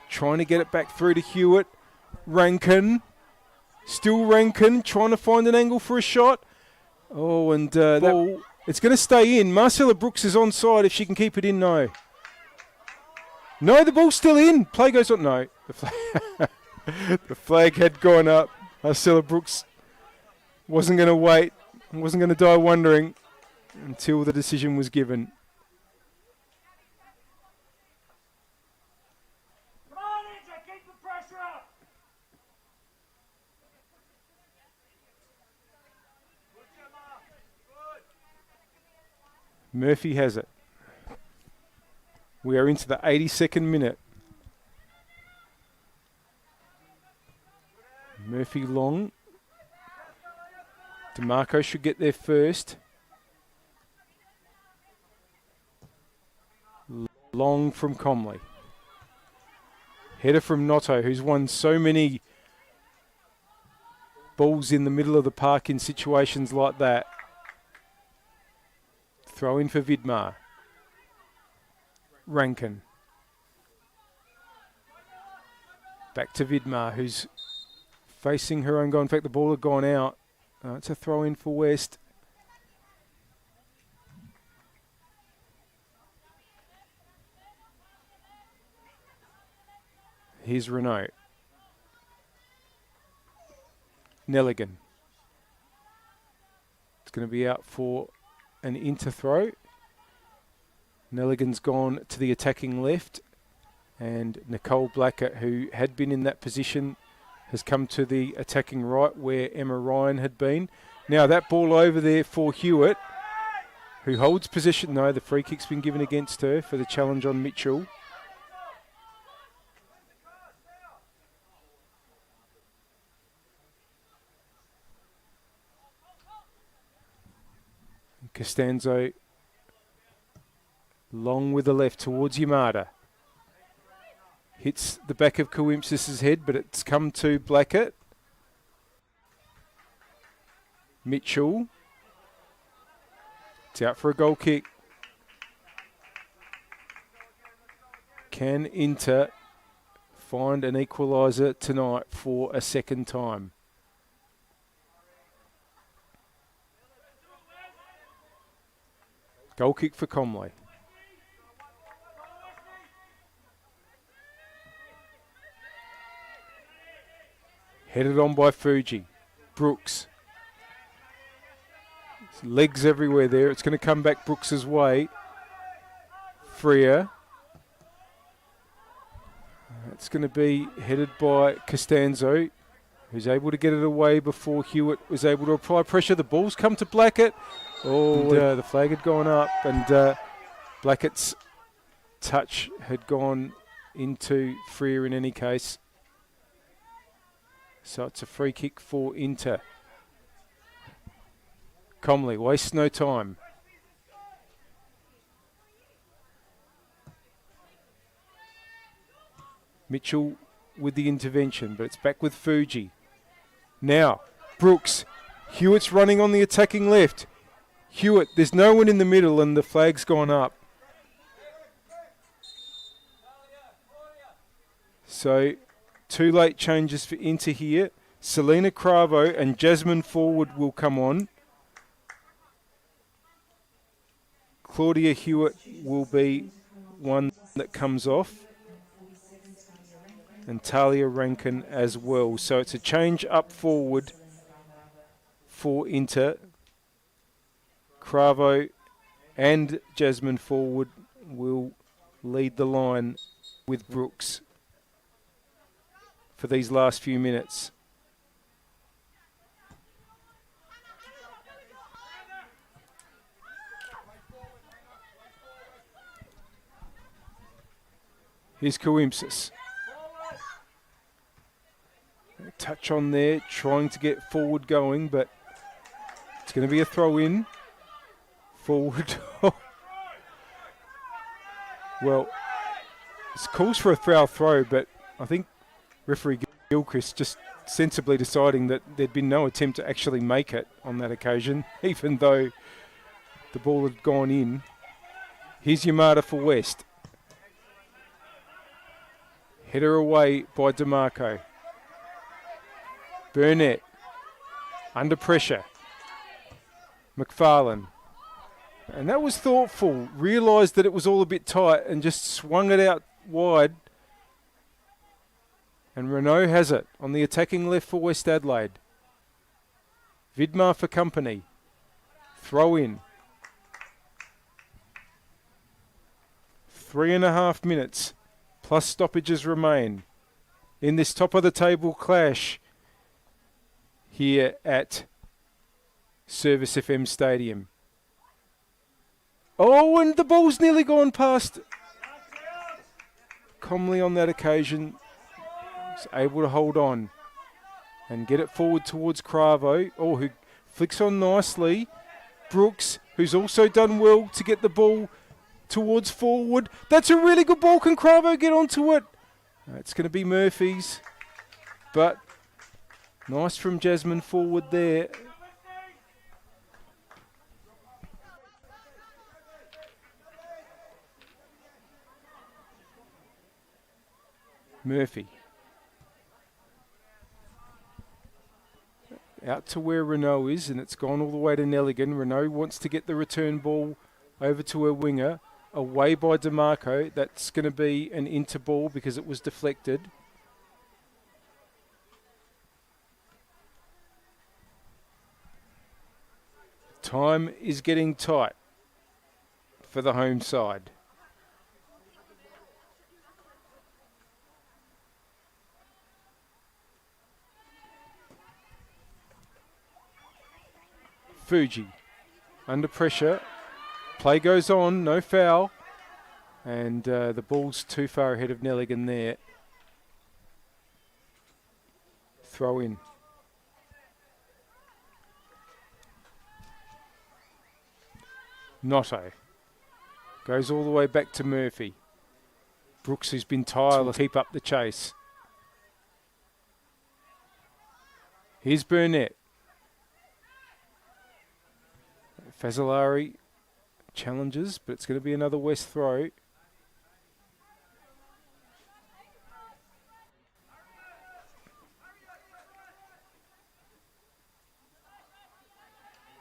Trying to get it back through to Hewitt. Rankin. Still Rankin. Trying to find an angle for a shot. Oh, and that ball, it's going to stay in. Marcella Brooks is onside if she can keep it in. No. No, the ball's still in. Play goes on. No. The flag had gone up. Marcella Brooks wasn't going to wait. Wasn't going to die wondering until the decision was given. Come on, Andrew, keep the pressure up. Murphy has it. We are into the 82nd minute. Murphy long. DeMarco should get there first. Long from Comley. Header from Notto, who's won so many balls in the middle of the park in situations like that. Throw in for Vidmar. Rankin. Back to Vidmar, who's facing her own goal. In fact, the ball had gone out. It's a throw in for West. Here's Renault. Nelligan. It's going to be out for an inter throw. Nelligan's gone to the attacking left, and Nicole Blackett, who had been in that position, has come to the attacking right where Emma Ryan had been. Now that ball over there for Hewitt, who holds possession. No, the free kick's been given against her for the challenge on Mitchell. Costanzo long with the left towards Yamada. Hits the back of Coimpsis's head, but it's come to Blackett. Mitchell. It's out for a goal kick. Can Inter find an equaliser tonight for a second time? Goal kick for Comley. Headed on by Fuji. Brooks. Legs everywhere there. It's going to come back Brooks's way. Freer. It's going to be headed by Costanzo, who's able to get it away before Hewitt was able to apply pressure. The ball's come to Blackett. Oh, the flag had gone up, and Blackett's touch had gone into Freer in any case. So it's a free kick for Inter. Comley wastes no time. Mitchell with the intervention, but it's back with Fuji. Now, Brooks. Hewitt's running on the attacking left. Hewitt, there's no one in the middle and the flag's gone up. So, 2 late changes for Inter here. Selena Cravo and Jasmine Forward will come on. Claudia Hewitt will be one that comes off. And Talia Rankin as well. So it's a change up forward for Inter. Cravo and Jasmine Forward will lead the line with Brooks for these last few minutes. Here's Coimpsis. Touch on there, trying to get forward going, but it's going to be a throw in. Forward. Well, it calls for a foul throw, but I think referee Gilchrist just sensibly deciding that there'd been no attempt to actually make it on that occasion, even though the ball had gone in. Here's Yamada for West. Header away by DeMarco. Burnett. Under pressure. McFarlane. And that was thoughtful. Realised that it was all a bit tight and just swung it out wide. And Renault has it on the attacking left for West Adelaide. Vidmar for company. Throw in. 3.5 minutes plus stoppages remain in this top of the table clash here at Service FM Stadium. Oh, and the ball's nearly gone past Comley on that occasion. Was able to hold on and get it forward towards Cravo. Oh, who flicks on nicely. Brooks, who's also done well to get the ball towards forward. That's a really good ball. Can Cravo get onto it? It's going to be Murphy's. But nice from Jasmine Forward there. Murphy. Out to where Renault is, and it's gone all the way to Nelligan. Renault wants to get the return ball over to her winger. Away by DeMarco. That's going to be an Inter ball because it was deflected. Time is getting tight for the home side. Fuji under pressure. Play goes on, no foul. And the ball's too far ahead of Nelligan there. Throw in. Notto. Goes all the way back to Murphy. Brooks, who's been tireless, keep up the chase. Here's Burnett. Fazzolari challenges, but it's going to be another West throw.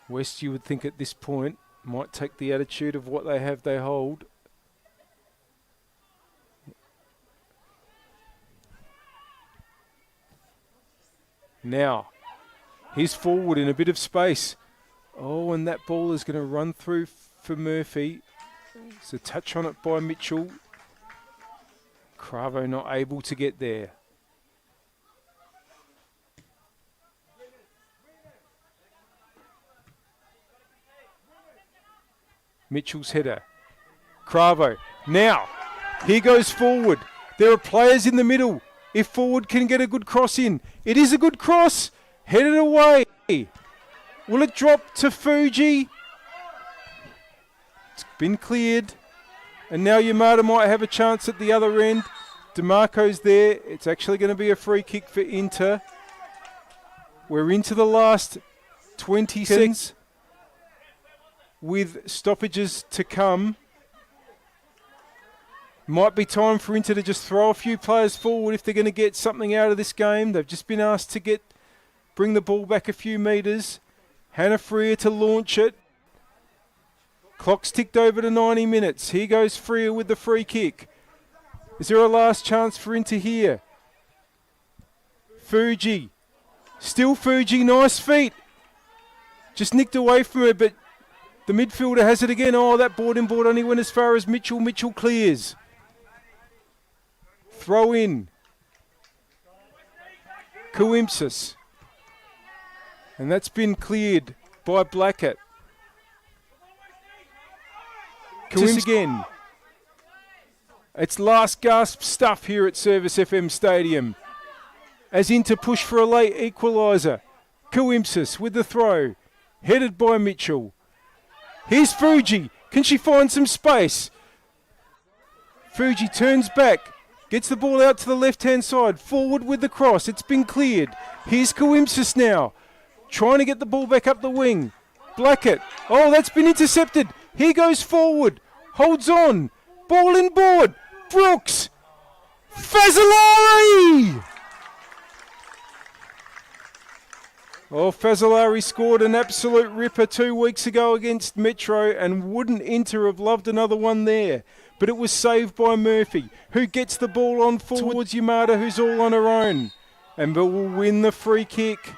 West, you would think at this point, might take the attitude of what they have, they hold. Now, he's forward in a bit of space. Oh, and that ball is going to run through for Murphy. It's a touch on it by Mitchell. Cravo not able to get there. Mitchell's header. Cravo. Now, he goes forward. There are players in the middle. If forward can get a good cross in. It is a good cross. Headed away. Will it drop to Fuji? It's been cleared. And now Yamada might have a chance at the other end. DeMarco's there. It's actually going to be a free kick for Inter. We're into the last 20 seconds with stoppages to come. Might be time for Inter to just throw a few players forward if they're going to get something out of this game. They've just been asked to bring the ball back a few metres. Hannah Freer to launch it. Clock's ticked over to 90 minutes. Here goes Freer with the free kick. Is there a last chance for Inter here? Fuji. Still Fuji, nice feet. Just nicked away from her, but the midfielder has it again. Oh, that board only went as far as Mitchell. Mitchell clears. Throw in. Coimpsis. And that's been cleared by Blackett. Coimpsis again. It's last gasp stuff here at Service FM Stadium. As Inter push for a late equaliser. Coimpsis with the throw. Headed by Mitchell. Here's Fuji. Can she find some space? Fuji turns back. Gets the ball out to the left-hand side. Forward with the cross. It's been cleared. Here's Coimpsis now. Trying to get the ball back up the wing. Blackett. Oh, that's been intercepted. He goes forward. Holds on. Ball in board. Brooks. Fazzolari! Oh, Fazzolari scored an absolute ripper 2 weeks ago against Metro, and wouldn't Inter have loved another one there. But it was saved by Murphy, who gets the ball on forward towards Yamada, who's all on her own. And will win the free kick.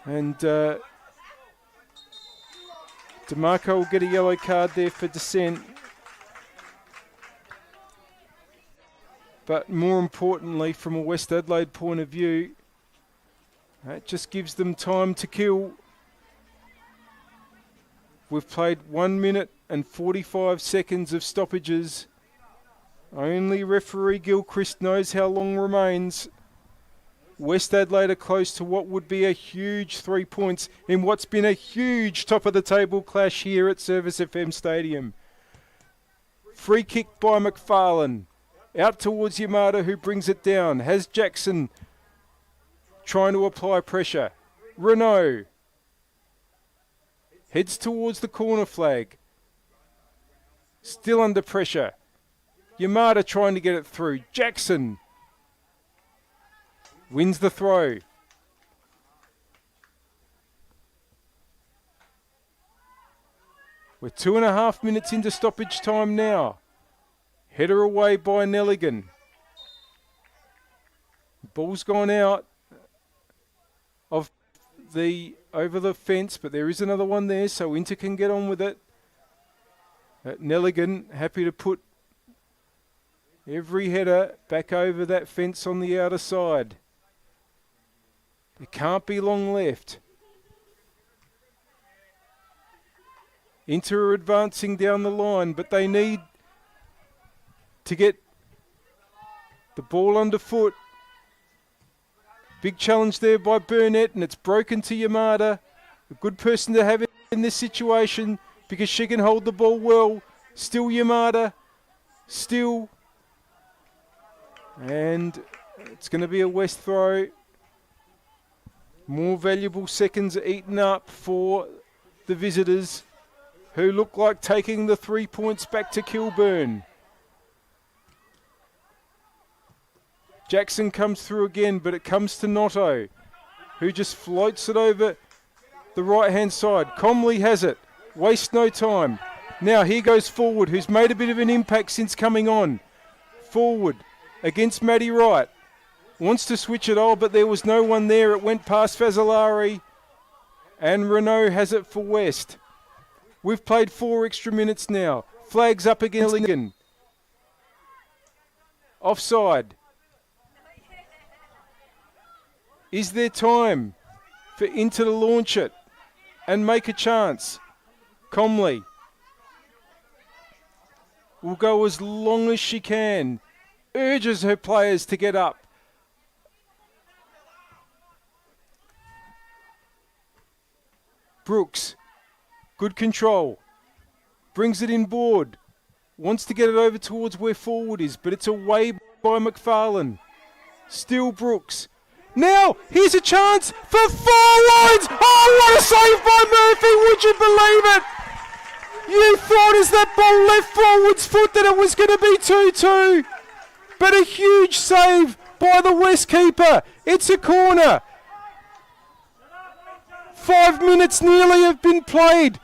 And DeMarco will get a yellow card there for dissent. But more importantly, from a West Adelaide point of view, that just gives them time to kill. We've played 1 minute and 45 seconds of stoppages. Only referee Gilchrist knows how long remains. West Adelaide are close to what would be a huge 3 points in what's been a huge top-of-the-table clash here at Service FM Stadium. Free kick by McFarlane. Out towards Yamada, who brings it down. Has Jackson trying to apply pressure. Renault heads towards the corner flag. Still under pressure. Yamada trying to get it through. Jackson wins the throw. We're 2.5 minutes into stoppage time now. Header away by Nelligan. Ball's gone out of over the fence, but there is another one there, so Inter can get on with it. Nelligan happy to put every header back over that fence on the outer side. There can't be long left. Inter are advancing down the line, but they need to get the ball underfoot. Big challenge there by Burnett, and it's broken to Yamada. A good person to have in this situation because she can hold the ball well. Still Yamada. Still. And it's going to be a West throw. More valuable seconds eaten up for the visitors, who look like taking the 3 points back to Kilburn. Jackson comes through again, but it comes to Noto, who just floats it over the right-hand side. Comley has it. Waste no time. Now here goes Forward, who's made a bit of an impact since coming on. Forward against Maddie Wright. Wants to switch it all, but there was no one there. It went past Fazzolari. And Renault has it for West. We've played 4 extra minutes now. Flags up against Lincoln. Offside. Is there time for Inter to launch it and make a chance? Comley will go as long as she can. Urges her players to get up. Brooks, good control. Brings it in board. Wants to get it over towards where Forward is, but it's away by McFarlane. Still Brooks. Now, here's a chance for Forwards! Oh, what a save by Murphy! Would you believe it? You thought as that ball left Forward's foot that it was going to be 2-2. But a huge save by the West keeper. It's a corner. 5 minutes nearly have been played.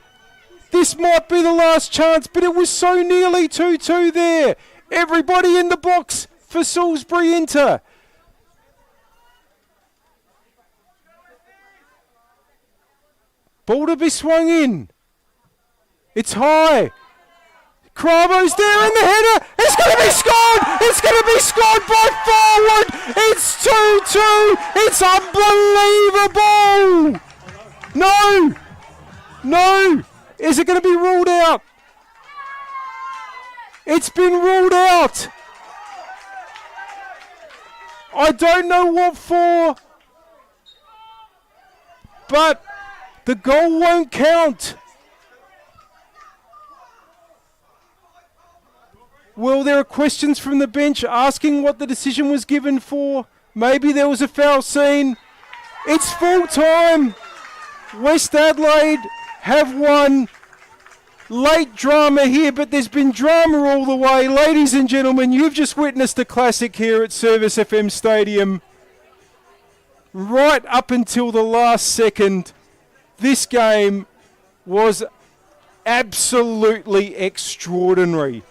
This might be the last chance, but it was so nearly 2-2 there. Everybody in the box for Salisbury Inter. Ball to be swung in. It's high. Cravo's there in the header. It's going to be scored. It's going to be scored by Forward. It's 2-2. It's unbelievable. No. No. Is it going to be ruled out? It's been ruled out. I don't know what for. But the goal won't count. Well, there are questions from the bench asking what the decision was given for. Maybe there was a foul scene. It's full time. West Adelaide have won. Late drama here, but there's been drama all the way. Ladies and gentlemen, you've just witnessed a classic here at Service FM Stadium. Right up until the last second, this game was absolutely extraordinary.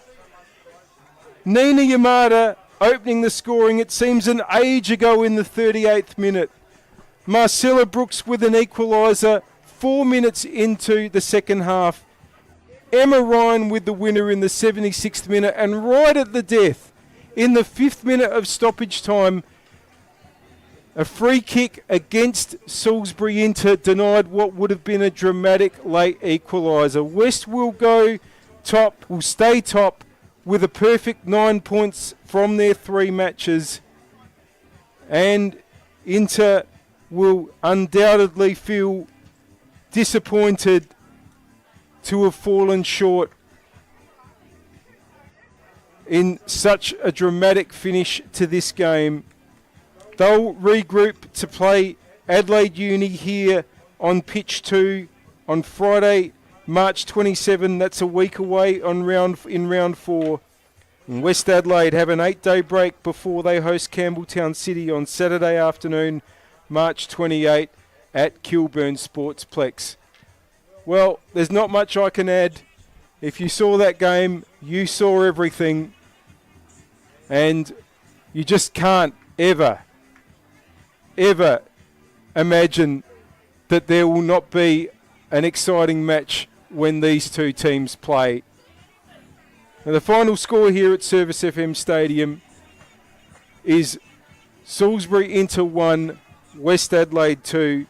Nina Yamada opening the scoring, it seems an age ago in the 38th minute. Marcella Brooks with an equaliser 4 minutes into the second half. Emma Ryan with the winner in the 76th minute, and right at the death, in the 5th minute of stoppage time, a free kick against Salisbury Inter denied what would have been a dramatic late equaliser. West will go top, will stay top with a perfect 9 points from their 3 matches, and Inter will undoubtedly feel disappointed to have fallen short in such a dramatic finish to this game. They'll regroup to play Adelaide Uni here on pitch 2 on Friday, March 27. That's a week away in round 4. And West Adelaide have an 8-day break before they host Campbelltown City on Saturday afternoon, March 28 at Kilburn Sportsplex. Well, there's not much I can add. If you saw that game, you saw everything. And you just can't ever imagine that there will not be an exciting match when these two teams play. Now, the final score here at Service FM Stadium is Salisbury Inter 1, West Adelaide 2.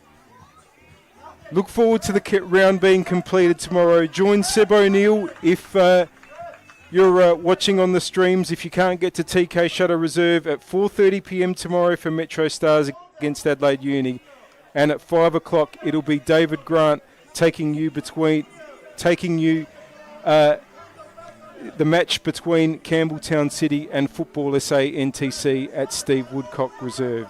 Look forward to the round being completed tomorrow. Join Seb O'Neill if you're watching on the streams. If you can't get to TK Shutter Reserve at 4:30 p.m. tomorrow for Metro Stars against Adelaide Uni. And at 5 o'clock, it'll be David Grant taking you the match between Campbelltown City and Football SA NTC at Steve Woodcock Reserve.